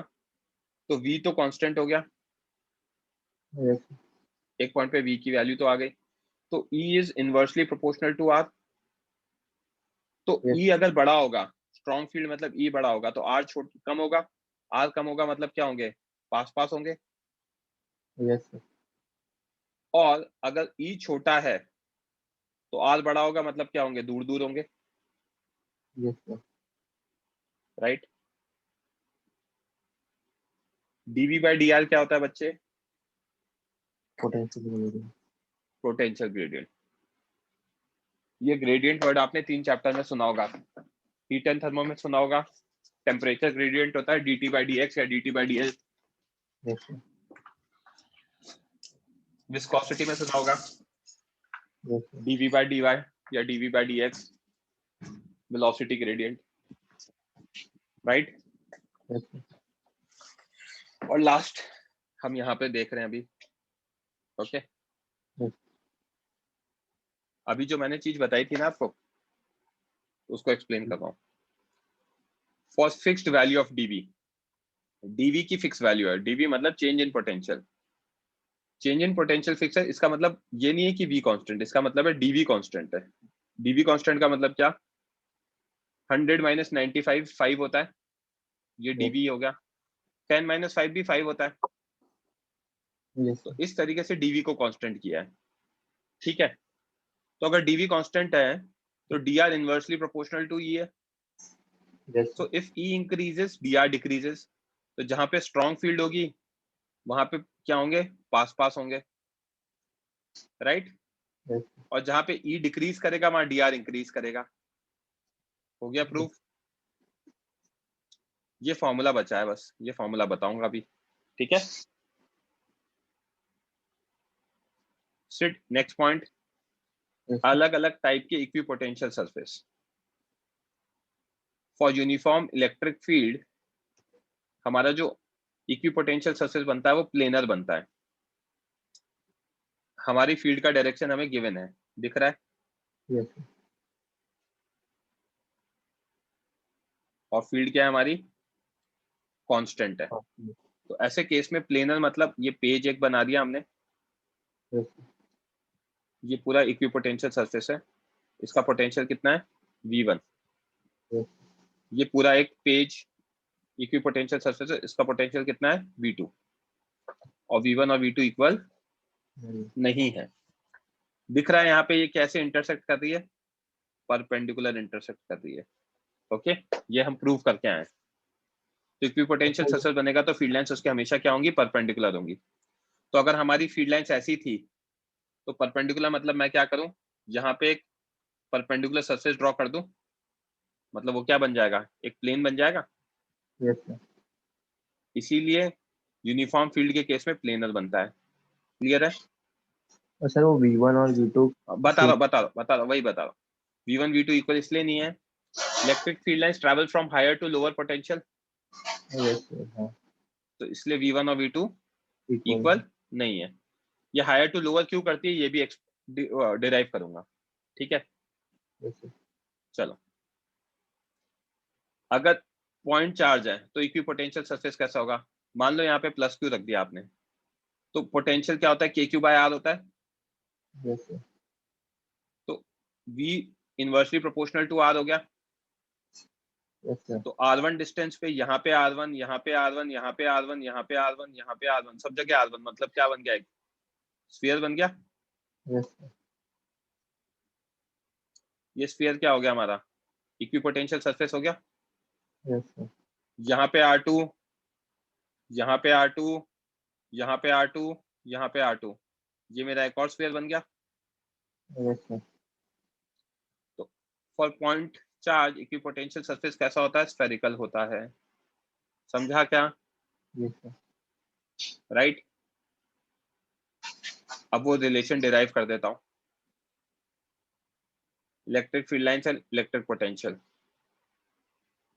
तो वी तो कांस्टेंट हो गया, यस एक पॉइंट पे वी की वैल्यू तो आ गई, तो E is inversely proportional to R. तो यस ई अगर बड़ा होगा, स्ट्रॉन्ग फील्ड मतलब ई बड़ा होगा, तो आर छोट कम होगा, आर कम होगा मतलब क्या होंगे, पास पास होंगे। यस सर। और अगर ई छोटा है तो आर बड़ा होगा मतलब क्या होंगे, दूर दूर होंगे, yes sir. Right. DV by D R क्या होता है बच्चे, पोटेंशियल ग्रेडियंट। Potential gradient. ये ग्रेडियंट वर्ड आपने 3 चैप्टर में सुना होगा, हीट एंड थर्मो में सुना होगा। टेम्परेचर ग्रेडियंट होता है dt बाई डी एक्स या dt by D L. Yes sir. Viscosity में सुना होगा yes sir. dv by dy या dv by dx, velocity gradient, right. Yes सर। और लास्ट हम यहाँ पे देख रहे हैं अभी, ओके। यस अभी जो मैंने चीज बताई थी ना आपको, उसको एक्सप्लेन कर रहा हूँ। For fixed value of dv, dv की फिक्स वैल्यू है, dv मतलब change in potential, change in potential fix है, इसका मतलब ये नहीं है कि v कांस्टेंट, इसका मतलब है dv कांस्टेंट है। dv कांस्टेंट का मतलब क्या, 100 माइनस 95 5 होता है, ये यस dv हो गया। 10 माइनस 5 भी 5 होता है। यस तो सर। इस तरीके से dv को कांस्टेंट किया है, ठीक है। तो अगर dv कांस्टेंट है तो dr inversely proportional to e है। Yes so sir. If e increases dr decreases, तो जहां पे स्ट्रॉन्ग फील्ड होगी वहां पे क्या होंगे, पास पास होंगे, राइट। यस और जहां पे e डिक्रीज करेगा वहां dr इंक्रीज करेगा। हो गया प्रूफ। ये फॉर्मूला बचा है, बस ये फॉर्मूला बताऊंगा अभी, ठीक है। सिट नेक्स्ट पॉइंट, यस अलग अलग टाइप के equipotential surface. For uniform electric field, हमारा जो इक्विपोटेंशियल सरफेस बनता है वो प्लेनर बनता है। हमारी फील्ड का डायरेक्शन हमें गिवन है, दिख रहा है, यस सर। और फील्ड क्या है हमारी, कांस्टेंट है। तो ऐसे केस में प्लेनर मतलब ये पेज एक बना दिया हमने, यस सर। ये पूरा इक्विपोटेंशियल सरफेस है, इसका पोटेंशियल कितना है, v1। यस ये पूरा एक पेज इक्विपोटेंशियल सरफेस है, इसका पोटेंशियल कितना है, v2। और V1 और V2 इक्वल नहीं है। दिख रहा है यहाँ पे ये कैसे इंटरसेक्ट कर रही है, परपेंडिकुलर इंटरसेक्ट कर रही है। ओके, ये हम प्रूव करके आए। तो इक्विपोटेंशियल सर्फेस बनेगा तो फील्ड लाइंस उसके हमेशा क्या होंगी, परपेंडिकुलर होंगी। तो अगर हमारी फील्ड लाइंस ऐसी थी तो परपेंडिकुलर मतलब मैं क्या करूं, यहाँ पे एक परपेंडिकुलर सरफेस ड्रॉ कर दूं, मतलब वो क्या बन जाएगा, एक प्लेन बन जाएगा। यस सर। इसीलिए यूनिफॉर्म फील्ड के केस में प्लेनर बनता है। क्लियर है? और सर वो V1 और V2 बता रहा वही बता रहा। V1 V2 इक्वल इसलिए नहीं है, electric field lines travel from higher to lower potential, yes sir. हाँ तो इसलिए V1 और V2 इक्वल। इक्वल नहीं है। ये हायर टू लोअर क्यों करती है ये भी डिराइव करूंगा। ठीक है, यस सर। चलो। अगर पॉइंट चार्ज है तो इक्विपोटेंशियल सरफेस कैसा होगा, मान लो यहाँ पे प्लस क्यू रख दिया आपने, तो पोटेंशियल क्या होता है, के क्यू बाय आर होता है। Yes sir. तो V inversely proportional to R हो गया। Yes sir. तो R1 डिस्टेंस पे यहाँ पे R1, यहाँ पे R1, यहाँ पे R1, यहाँ पे R1, यहाँ पे R1, सब जगह R1, मतलब क्या बन गया, एक स्फीयर बन गया। Yes sir. ये स्फीयर क्या हो गया हमारा, इक्विपोटेंशियल सरफेस हो गया। Yes sir. यहाँ पे R2, यहाँ पे R2, यहाँ पे R2, यहाँ पे R2, ये मेरा एक और स्फीयर बन गया। Yes sir. तो for point charge equipotential surface कैसा होता है, स्फेरिकल होता है। समझा क्या? Yes sir. राइट। अब वो रिलेशन डिराइव कर देता हूँ, electric field lines and electric potential.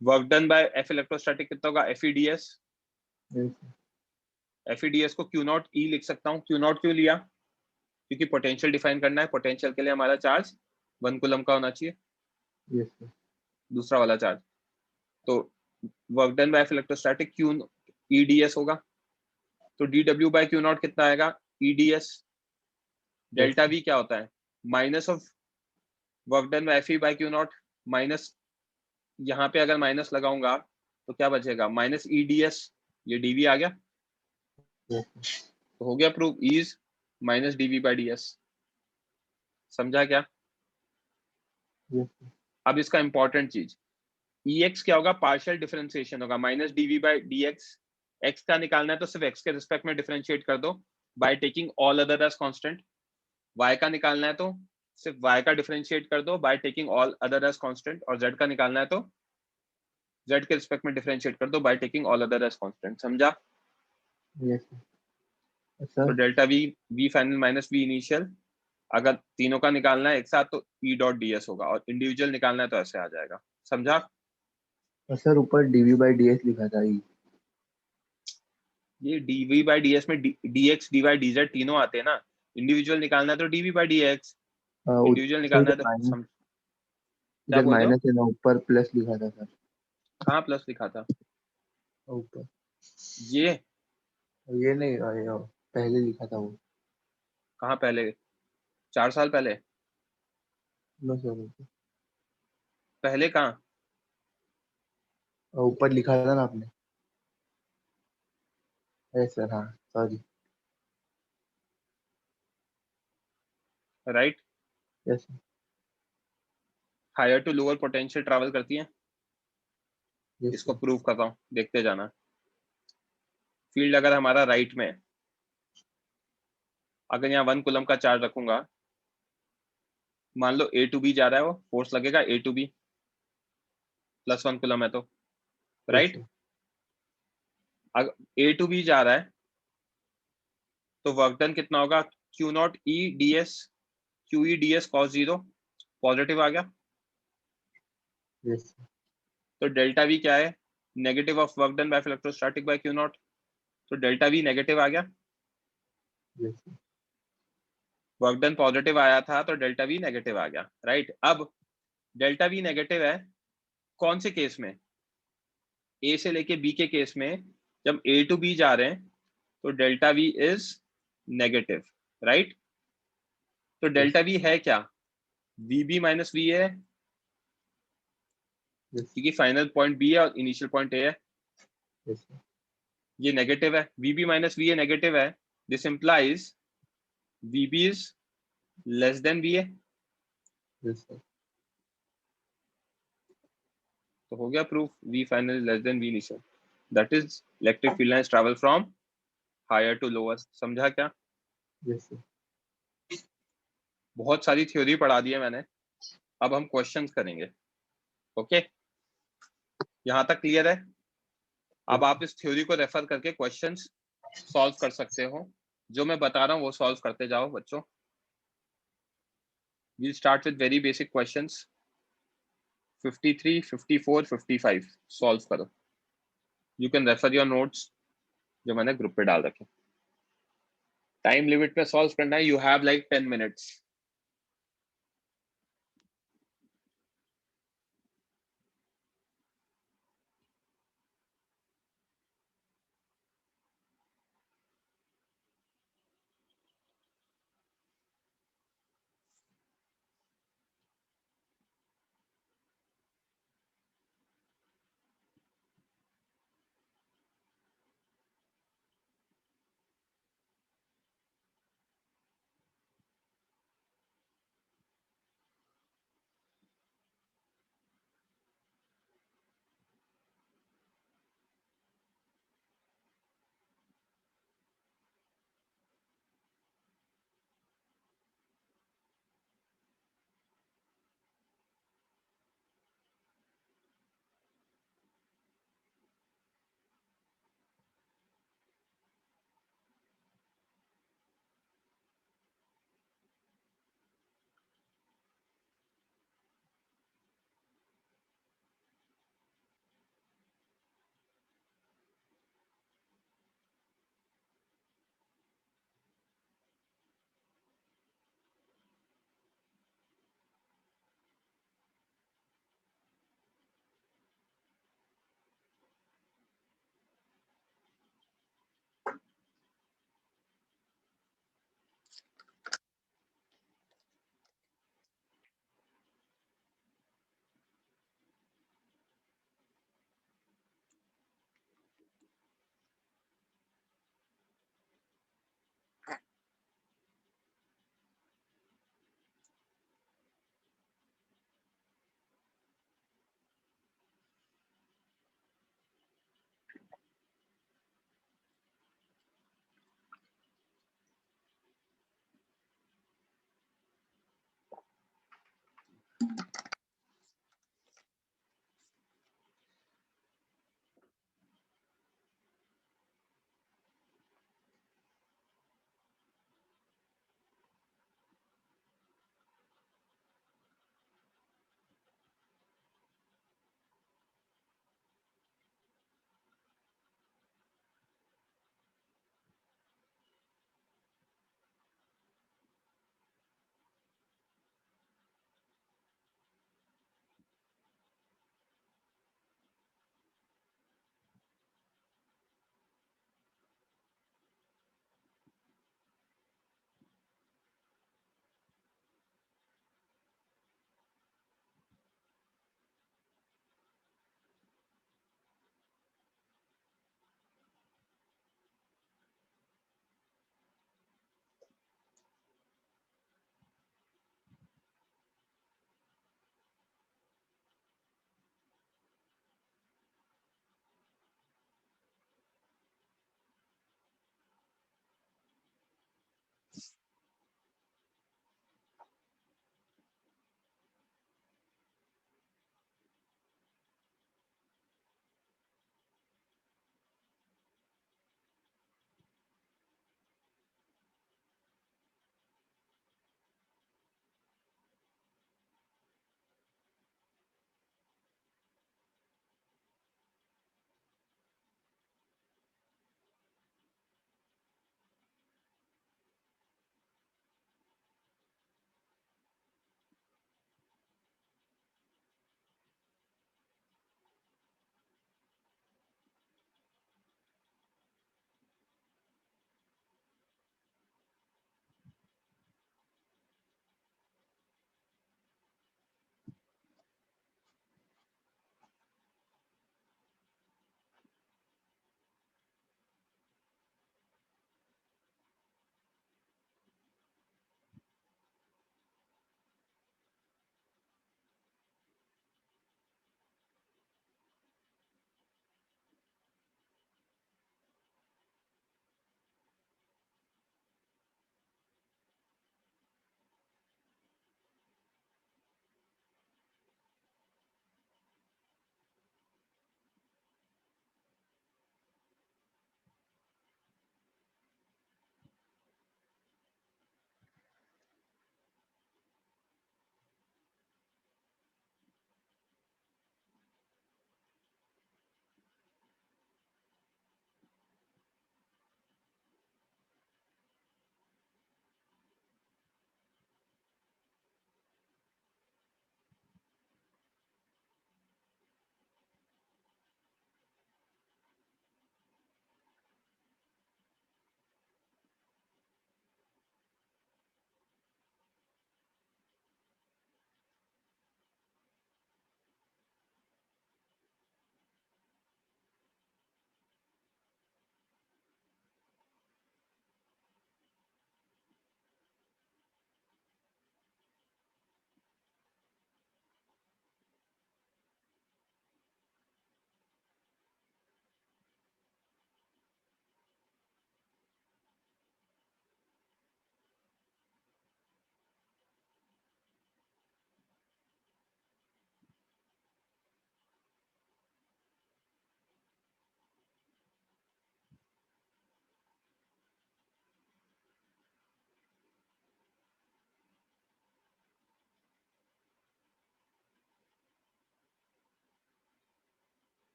Work done by F electrostatic कितना होगा, FEDS। Yes sir. FEDS को Q नॉट E लिख सकता हूँ। Q नॉट क्यों लिया, क्योंकि पोटेंशियल डिफाइन करना है, पोटेंशियल के लिए हमारा चार्ज 1 कूलम का होना चाहिए, यस सर। दूसरा वाला चार्ज। तो work done by F electrostatic Q EDS होगा। तो DW बाय Q नॉट कितना आएगा, EDS। डेल्टा V क्या होता है, minus of work done by FE by Q नॉट, माइनस, यहाँ पे अगर माइनस लगाऊंगा तो क्या बचेगा, माइनस EDS, ये DV आ गया। Yes sir. तो हो गया proof, is minus DV by DS। समझा क्या? Yes sir. अब इसका इंपॉर्टेंट चीज, EX क्या होगा, पार्शियल डिफरेंशिएशन होगा, minus DV by DX। X का निकालना है तो सिर्फ X के रिस्पेक्ट में डिफरेंशिएट कर दो by taking all other as constant. Y का निकालना है तो सिर्फ Y का डिफरेंशिएट कर दो by taking all other as constant, और Z का निकालना है तो Z के रिस्पेक्ट में डिफरेंशिएट कर दो by taking all other as constant. समझा? Yes sir. तो sir delta V final minus V initial, अगर तीनों का निकालना है एक साथ तो E डॉट DS होगा, और इंडिविजुअल निकालना है तो ऐसे आ जाएगा। समझा? और सर ऊपर dv/ds लिखा था ये। ये dv बाई ds में dx dy dz तीनों आते हैं ना, इंडिविजुअल निकालना है तो dv by dx, individual sir निकालना है इधर तो माइनस, क्या इधर बोल रहे हो, माइनस है ना, ऊपर प्लस लिखा था सर। कहाँ प्लस लिखा था, ऊपर ये ये नहीं, ये पहले लिखा था वो। कहाँ पहले, 4 साल पहले, नो सर ऊपर, पहले कहाँ, ऊपर लिखा था ना आपने। Yes sir. हाँ sorry. Right. Yes sir. Higher to lower potential travel करती है, यस इसको सर। प्रूव कर रहा हूँ, देखते जाना। फील्ड अगर हमारा राइट में है, अगर यहाँ 1 कूलम का चार्ज रखूंगा, मान लो A टू B जा रहा है, वो फोर्स लगेगा A to B, plus 1 coulomb है तो, यस राइट। सर। अगर A टू B जा रहा है तो वर्क डन कितना होगा, Q not E DS, QE DS cos 0, positive आ गया। Yes sir. तो डेल्टा V क्या है, negative of work done by electrostatic by Q not, तो डेल्टा V नेगेटिव आ गया। Yes sir. Work done positive आया था तो डेल्टा V नेगेटिव आ गया, राइट। अब डेल्टा V नेगेटिव है कौन से केस में, A से लेके B के केस में, जब A टू B जा रहे हैं तो delta V is negative, right. तो यस डेल्टा V है क्या, VB माइनस V है, यस क्योंकि फाइनल पॉइंट B है और इनिशियल पॉइंट A है। Yes sir. ये नेगेटिव है, VB माइनस VA नेगेटिव है, this implies VB is less than VA। Yes sir. तो हो गया proof, V final is less than V initial, that is electric field lines travel from higher to lower. समझा क्या? Yes sir. बहुत सारी theory पढ़ा दी है मैंने, अब हम क्वेश्चंस करेंगे। ओके, यहाँ तक क्लियर है? अब आप इस थ्योरी को रेफर करके क्वेश्चंस सॉल्व कर सकते हो, जो मैं बता रहा हूँ वो सॉल्व करते जाओ बच्चों। We start with very basic questions, 53, 54, 55 solve करो। You can refer your notes जो मैंने ग्रुप पे डाल रखे। टाइम लिमिट पे सॉल्व करना है, you have like 10 minutes.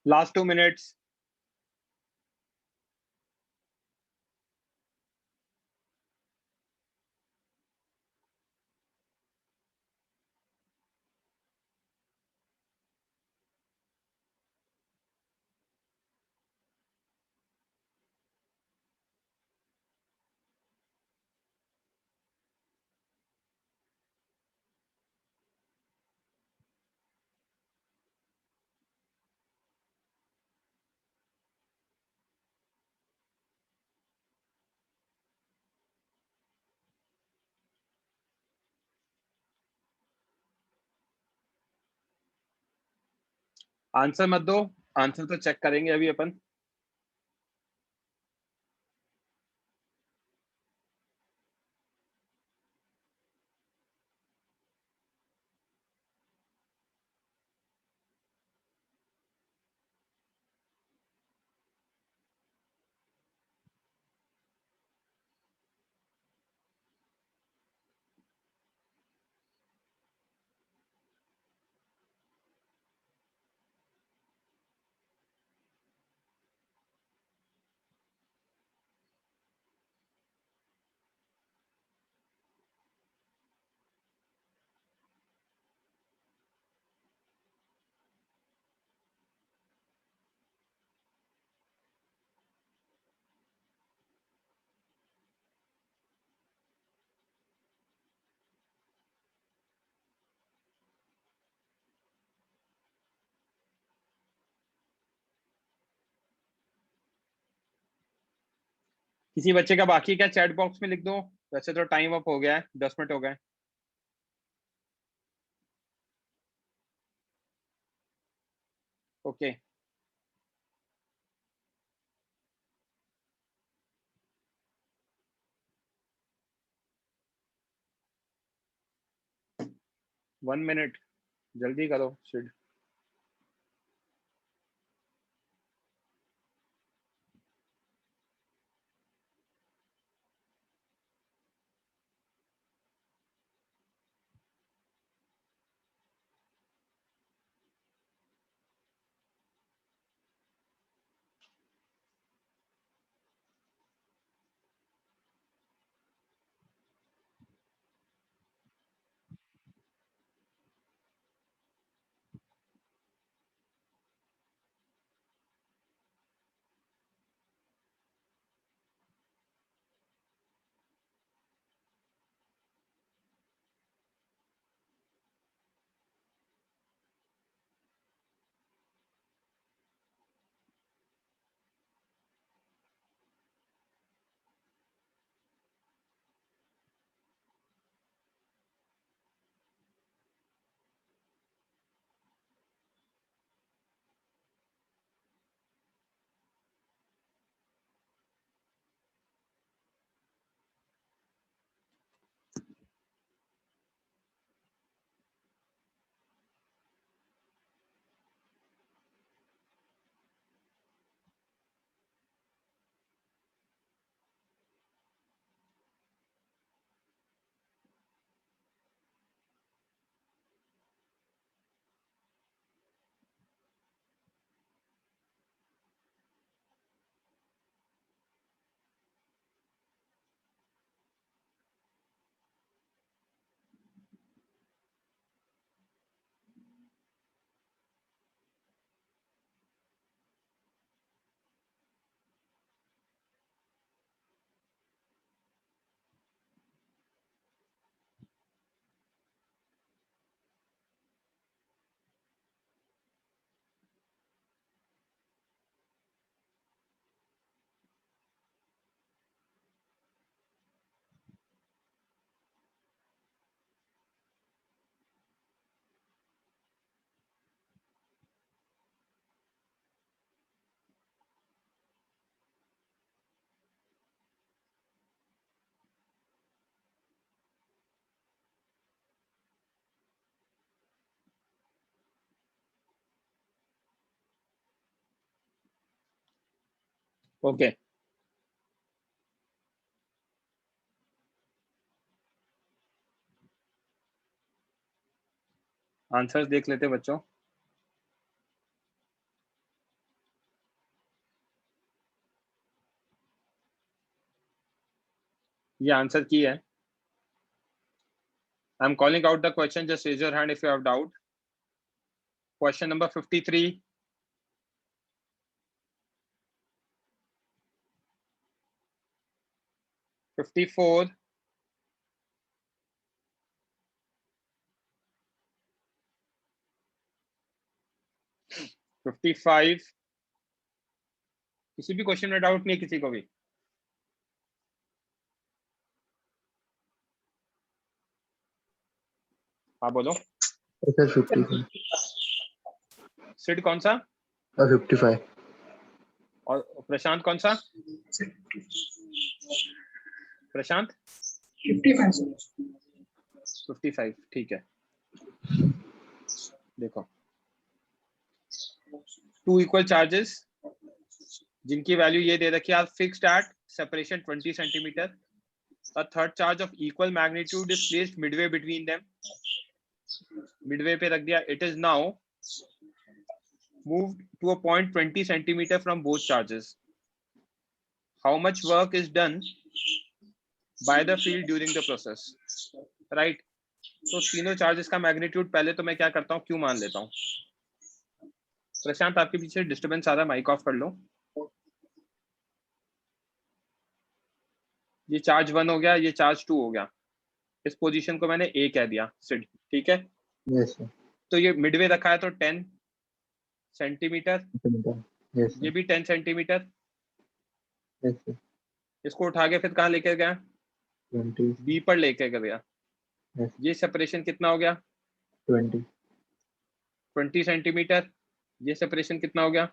Last 2 minutes. Answer मत दो, आंसर तो चेक करेंगे अभी अपन। किसी बच्चे का बाकी क्या, चैट बॉक्स में लिख दो। वैसे तो टाइम अप हो गया है, 10 मिनट हो गए। ओके। okay. 1 मिनट, जल्दी करो शिट। ओके, आंसर्स देख लेते बच्चों। ये आंसर की है. I'm calling out the question. Just raise your hand if you have doubt. Question number 53. $54. $55. किसी भी क्वेश्चन में डाउट नहीं है किसी को भी? हाँ बोलो. सर 55. सिड कौन सा 55. और प्रशांत कौन सा? प्रशांत 55. ठीक है. देखो, टू इक्वल चार्जेस जिनकी वैल्यू ये दे रखी है, fixed at separation 20 centimetre. A third charge of equal magnitude is placed midway between them. Midway पे रख दिया. It is now moved to a point 20 centimeter from both charges. How much work is done by the field during the process? Right. तो तीनों charges का magnitude पहले तो मैं क्या करता हूँ, क्यू मान लेता हूँ. प्रशांत आपके पीछे डिस्टर्बेंस आ रहा है, माइक ऑफ कर लो. ये चार्ज 1 हो गया, ये चार्ज 2 हो गया. इस पोजीशन को मैंने ए कह दिया, सिड. ठीक है. Yes sir. तो ये मिडवे रखा है तो 10 सेंटीमीटर. यस ये भी 10 सेंटीमीटर. सर. इसको उठा के फिर कहाँ लेके गया? 20. बी पर लेके गया. Yes. ये सेपरेशन कितना हो गया? 20. 20 सेंटीमीटर. ये सेपरेशन कितना हो गया?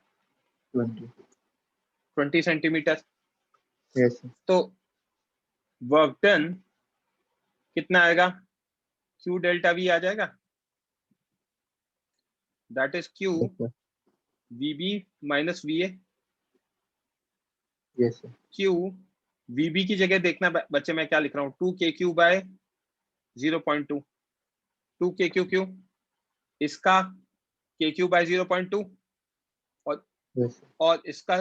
20. 20 सेंटीमीटर. Yes sir. तो वर्क डन कितना आएगा? क्यू डेल्टा वी आ जाएगा. That is Q VB minus V A. Yes sir. Q VB की जगह देखना बच्चे मैं क्या लिख रहा हूँ, 2kq बाय 0.2. 2kq इसका kq बाय 0.2 और यस और इसका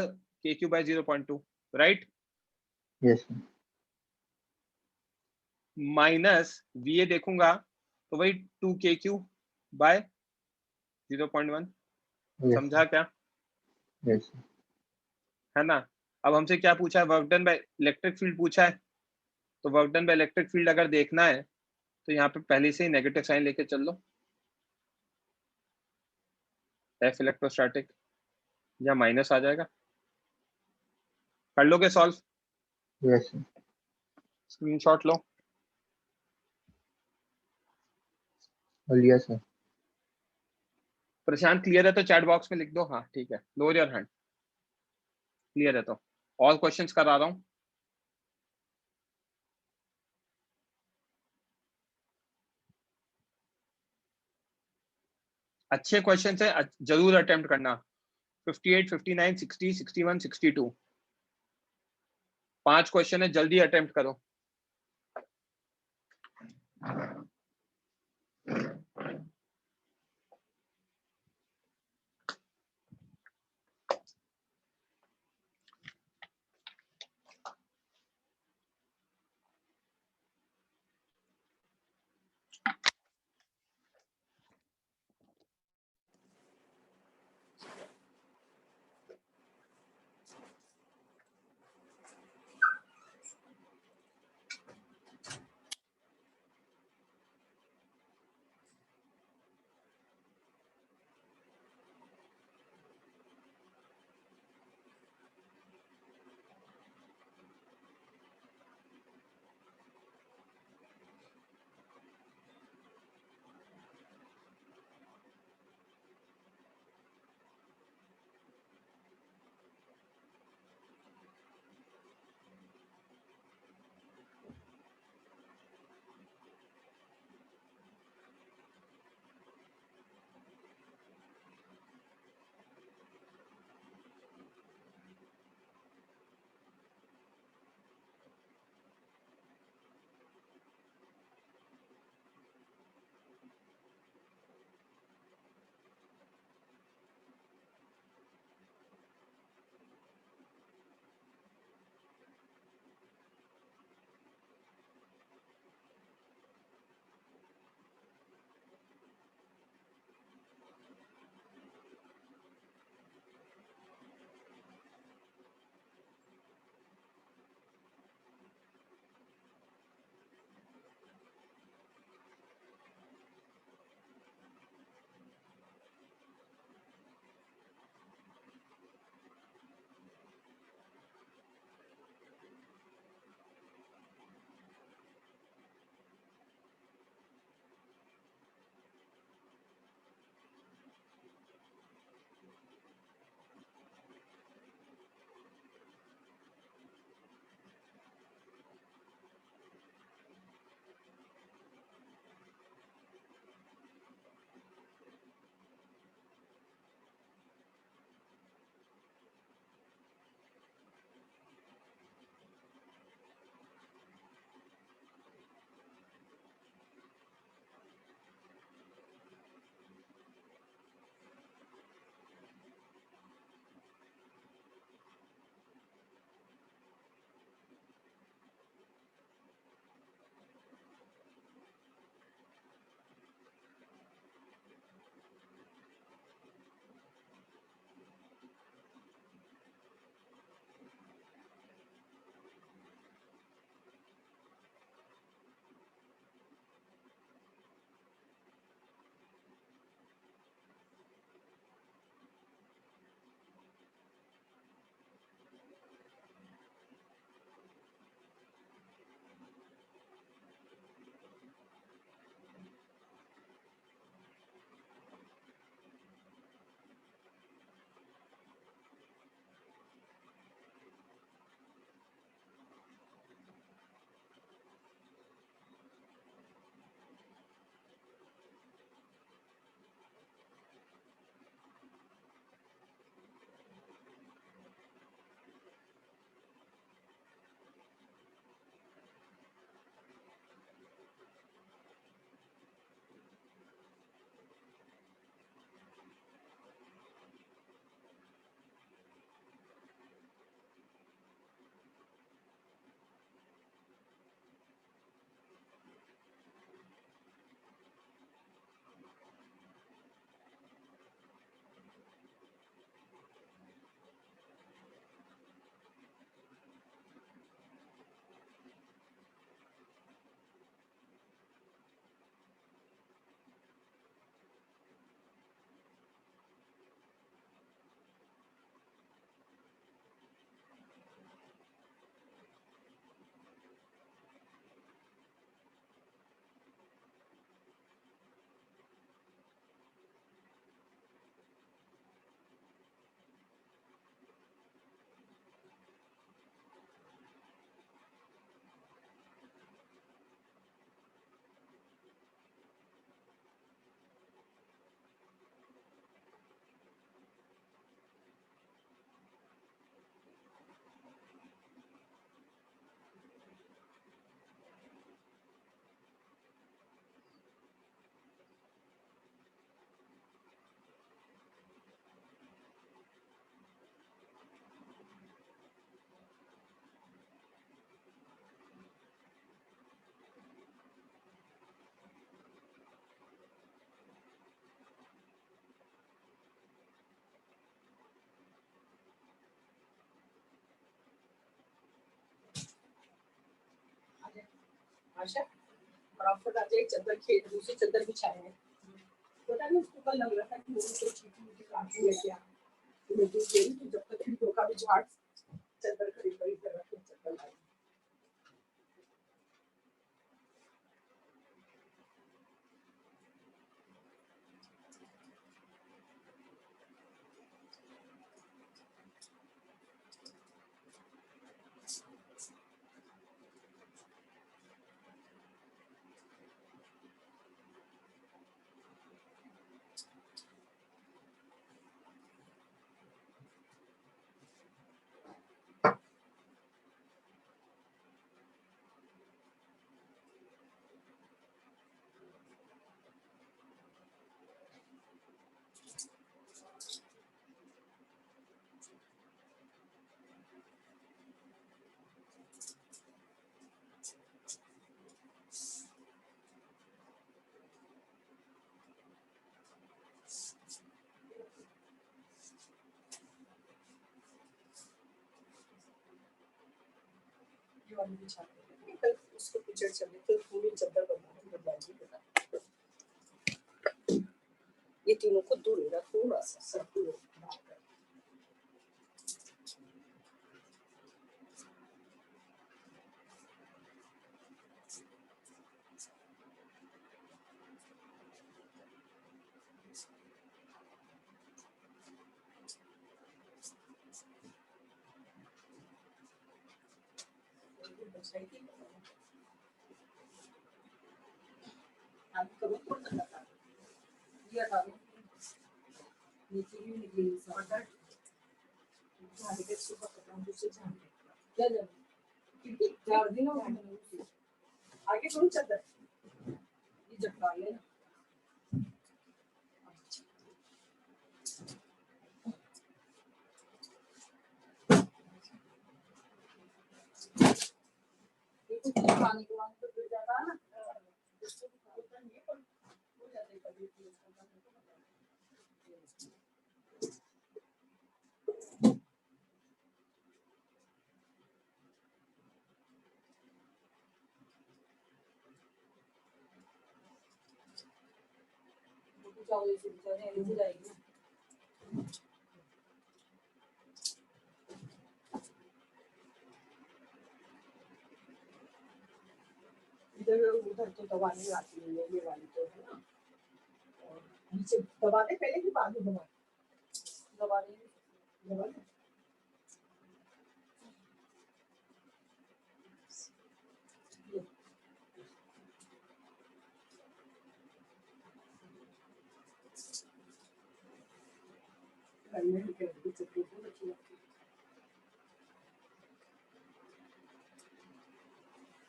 kq by 0.2. Right. Yes sir. Minus V A देखूंगा तो वही 2kq बाय 0.1. समझा क्या? यस है ना. अब हमसे क्या पूछा है? Work done by electric field पूछा है. तो work done by electric field अगर देखना है तो यहाँ पे पहले से ही नेगेटिव साइन लेके चल लो. एफ इलेक्ट्रोस्टैटिक या माइनस आ जाएगा. कर लोगे सॉल्व? Yes sir. स्क्रीनशॉट लो. लिया सर. प्रशांत क्लियर है तो चैट बॉक्स में लिख दो. हाँ ठीक है. Lower your hand. क्लियर है तो ऑल क्वेश्चंस करा रहा हूँ. अच्छे क्वेश्चन है, जरूर अटेम्प्ट करना. 58, 59, 60, 61, 62 5 क्वेश्चन है, जल्दी अटेम्प्ट करो. आशा फटाफट आज एक चादर खेल दूसरी चादर बिछाए हैं। पता नहीं उसको कल लग रहा था कि वो तो चीटी मुझे काटू है क्या, तो मैं दूध दे रही तो जब तक खिड़कियों का भी झाड़ चादर खरीद कर रखी चादर लाई। वाली बिछाते हैं कल उसको पिक्चर चले तो पूरी चादर बदलाएंगे बेटा। ये तीनों को दूर रखो थोड़ा सा सर्कुलर करो थोड़ा सा ये डालो नीचे भी निकली सॉर्टर झाड़ी के सुबह कपड़ा दूसरे झाड़ी क्या जाने क्योंकि 4 दिन हो गए आगे कौन चादर ये झटका लेना ये कुछ खाने के बाद तो गिर जाता है ना उसको होता नहीं है पर हो जाता है कभी भी उसका चावल से जाने ले जाएगी इधर उधर तो दवा नहीं आती है ये वाली तो है ना और नीचे दबा दे पहले कि बाद में दबा दे करने के लिए चक्कर बहुत अच्छी लगती है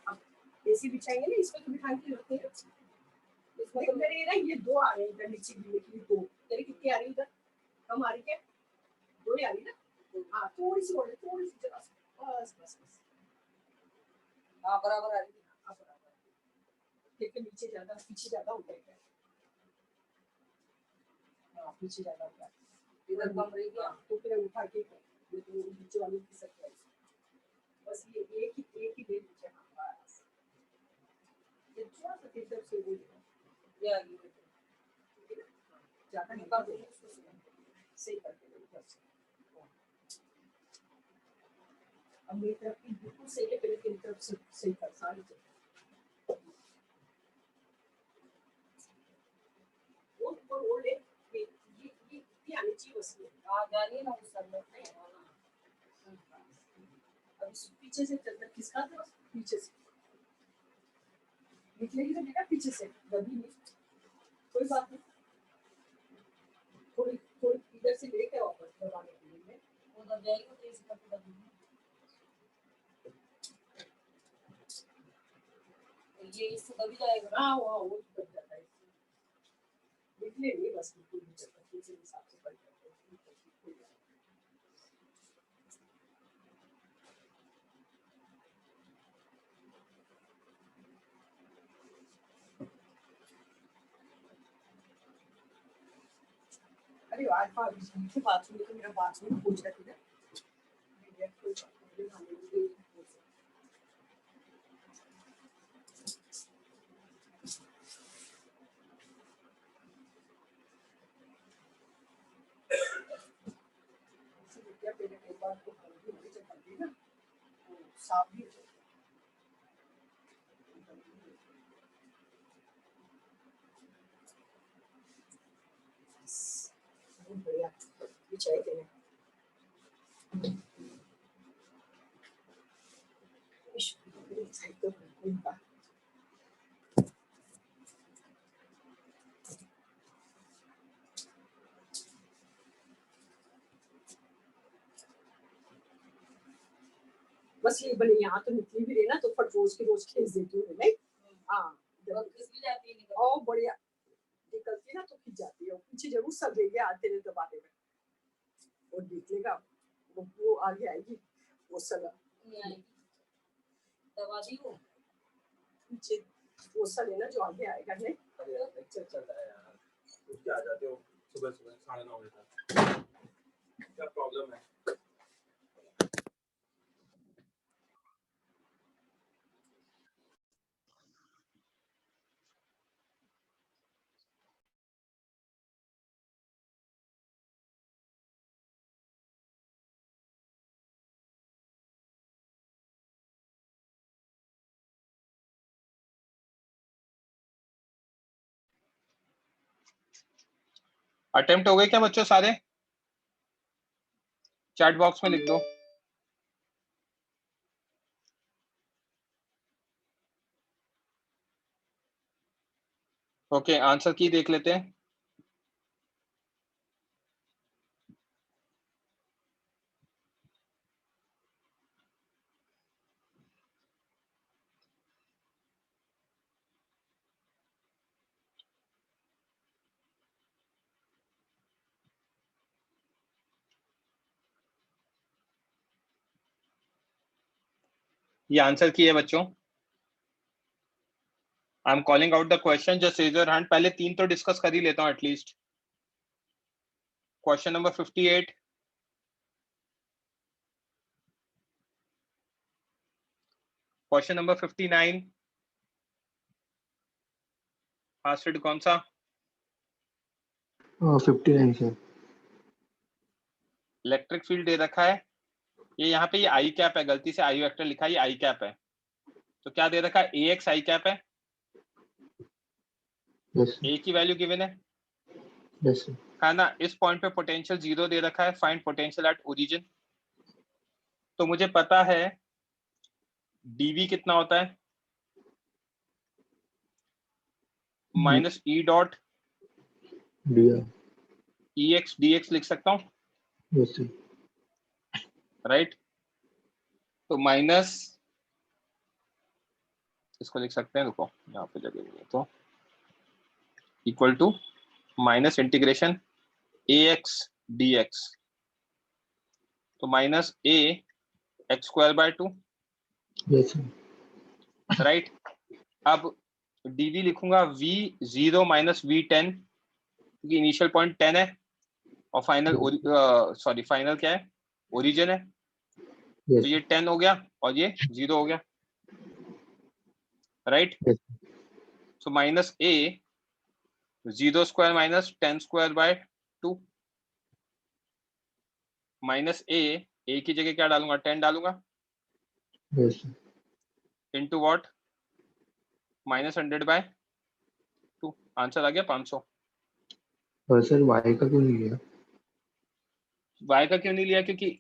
अब एसी बिछाएंगे ना इसमें तो बिठा के रखते हैं इसमें तो मेरे ना ये 2 आ रहे हैं इधर नीचे गिरने के लिए 2 तेरी कितनी आ रही उधर कम आ रही क्या 2 ही आ रही ना हाँ थोड़ी सी और थोड़ी सी जरा बस हाँ बराबर आ रही है हाँ बराबर लेकिन नीचे ज्यादा पीछे ज्यादा हो गया हाँ पीछे ज्यादा हो गया इधर कम रही गया तो फिर उठा के ये तो नीचे वाली की सकते बस ये एक ही दे नीचे हाँ बस ये थोड़ा सा इधर से वो ये आ गई ज्यादा निकाल दो सही करके इधर से अब मेरी तरफ की बिल्कुल सही है पहले तेरी तरफ से सही कर सारी वो ले ये आनी चाहिए बस आ जानी ना उस अंदर अब पीछे से चलता किसका था पीछे से निकलेगी तो बेटा पीछे से दबी नहीं कोई बात नहीं थोड़ी थोड़ी इधर से लेके वापस दबाने के लिए वो दब जाएगी तो इस पर दबी ये इससे दबी जाएगा हाँ वो दब जाता है निकले नहीं बस बिल्कुल भी चलता पीछे हिसाब से पड़ जाता है अरे आज बाथरूम में तो मेरा बाथरूम पूछ रहा था बात को हल्दी में जब हल्दी ना तो साफ भी हो जाएगा। बहुत बढ़िया, ये चाहिए देने तो बिल्कुल बात। बस ये बने यहाँ तो निकली भी रही ना तो फट रोज के रोज खींच देती हूँ नहीं। हाँ जाती है और बढ़िया निकलती ना तो खींच जाती है, पीछे जरूर सब देंगे आते रहे दबाने में और निकलेगा वो आगे आएगी वो सला दबा दी वो पीछे वो सल है ना जो आगे आएगा नहीं। लेक्चर चल रहा है यार, उठ के आ जाते हो सुबह सुबह 9:30 बजे तक, क्या प्रॉब्लम है? अटेम्प्ट हो गए क्या बच्चों सारे? चैट बॉक्स में लिख दो। ओके, आंसर की देख लेते हैं। ये आंसर की है बच्चों। I am calling out the question, just raise your hand. पहले 3 तो डिस्कस कर ही लेता हूँ at least. Question number 58, question number 59, fastest कौन सा? 59 सर। इलेक्ट्रिक फील्ड दे रखा है, ये यहाँ पे ये आई कैप है, गलती से आई वेक्टर लिखा है, ये आई कैप है। तो क्या दे रखा है? ए एक्स आई कैप है, ए की वैल्यू गिवन है, यस सर। है ना। इस पॉइंट पे पोटेंशियल 0 दे रखा है, फाइंड पोटेंशियल एट ओरिजिन। तो मुझे पता है डीवी कितना होता है, माइनस ई डॉट दिया। ई एक्स डी एक्स लिख सकता हूँ, यस सर। राइट। तो माइनस, इसको लिख सकते हैं, रुको यहाँ पे जगह नहीं है, तो equal to minus integration A X D X, तो minus A X square by 2, yes sir. Right. अब डीवी लिखूंगा v0 माइनस v10, क्योंकि इनिशियल पॉइंट 10 है और फाइनल सॉरी फाइनल क्या है? ओरिजिन है। यस तो ये 10 हो गया और ये 0 हो गया, right. Yes. So minus A 0 square minus 10 square by 2, minus A की जगह क्या डालूंगा? 10 डालूंगा, yes sir. Into what? Minus 100 by 2। Answer आ गया 500। और सर वाई का क्यों नहीं लिया? वाई का क्यों नहीं लिया? क्योंकि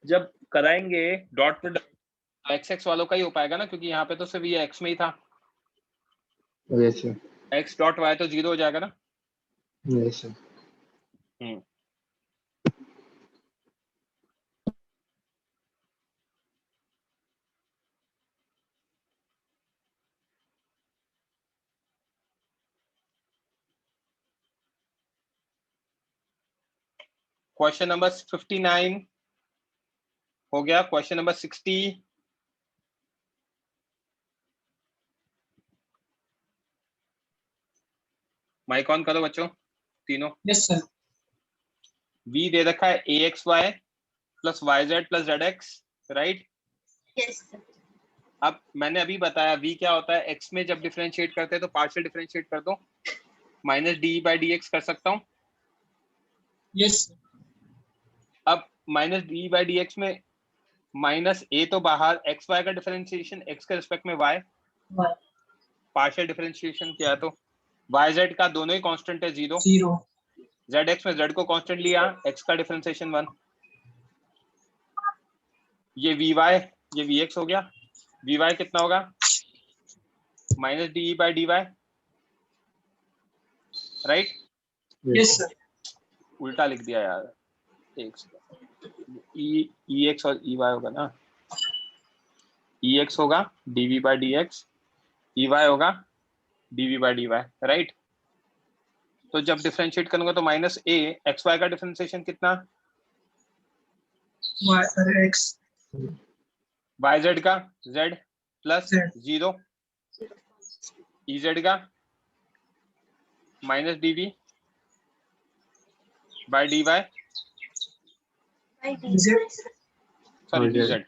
जब कराएंगे डॉट प्रोडक्ट एक्स एक्स वालों का ही हो पाएगा ना, क्योंकि यहाँ पे तो सिर्फ ये एक्स में ही था। Yes sir. X dot Y तो 0 हो जाएगा ना। Yes sir. क्वेश्चन नंबर 59 हो गया। क्वेश्चन नंबर 60, माइक ऑन करो बच्चों तीनों। Yes sir. v दे रखा है A X Y plus Y Z plus Z X, right. Yes sir. अब मैंने अभी बताया v क्या होता है, x में जब डिफरेंशिएट करते हैं तो पार्शियल डिफरेंशिएट कर दो, minus D by D x कर सकता हूँ। यस। अब minus D by D x में माइनस ए तो बाहर, एक्स वाई का डिफरेंशिएशन एक्स के रिस्पेक्ट में वाई, पार्शियल डिफरेंशिएशन किया है तो वाई जेड का दोनों ही कांस्टेंट है 0, जेड एक्स में जेड को कांस्टेंट लिया, एक्स का डिफरेंशिएशन 1, ये वी वाई ये वी एक्स हो गया, वी वाई कितना होगा minus D by D Y, right? Yes. उल्टा लिख दिया यार, एक ई एक्स और ई वाई होगा ना, ई एक्स होगा DV by D X, E Y होगा DV by D Y, right? तो जब डिफरेंशिएट करूंगा तो माइनस ए एक्स वाई का डिफरेंशिएशन कितना, वाई जेड का जेड प्लस 0, ई जेड का minus DV by D Y, sorry D Z,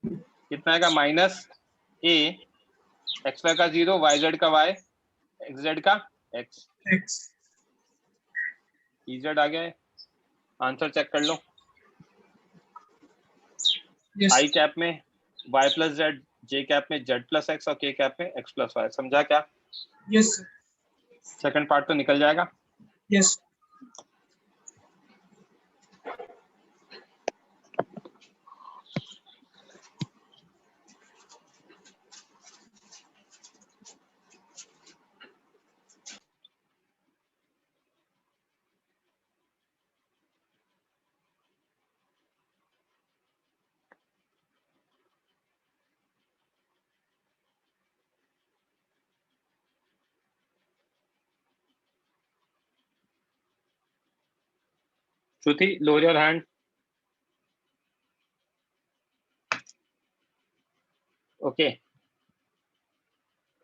कितना आएगा माइनस ए एक्स वाई का 0, वाई जेड का वाई, एक्स जेड का एक्स, ई जेड आ गया है, आंसर चेक कर लो। आई कैप में y प्लस जेड, जे कैप में z प्लस एक्स और के कैप में x प्लस वाई, समझा क्या? यस सेकंड पार्ट तो निकल जाएगा। Yes Shruti, lower your hand. Okay.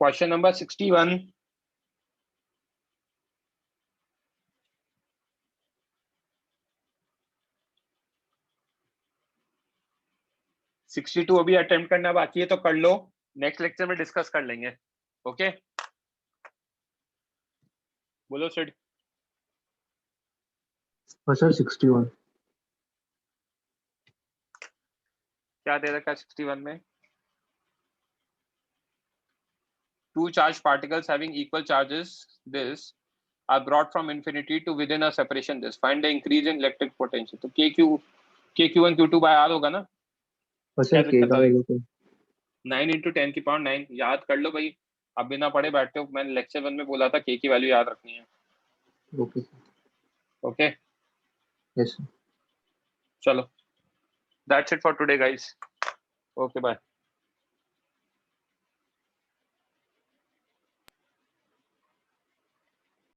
Question number 61. $62 अभी अटेम्प्ट करना बाकी है तो कर लो, नेक्स्ट लेक्चर में डिस्कस कर लेंगे। ओके बोलो सिड। सर 61 क्या दे रखा है 61 में? Two charged particles having equal charges this are brought from infinity to within a separation this. Find the increase in electric potential. तो KQ1 Q2 by R होगा ना? सर के का वैल्यू तो 9 into 10 की पावर 9 याद कर लो भाई, अब बिना पढ़े बैठते हो। मैंने लेक्चर 1 में बोला था के की वैल्यू याद रखनी है। ओके ओके यस चलो, that's it for today guys. Okay bye.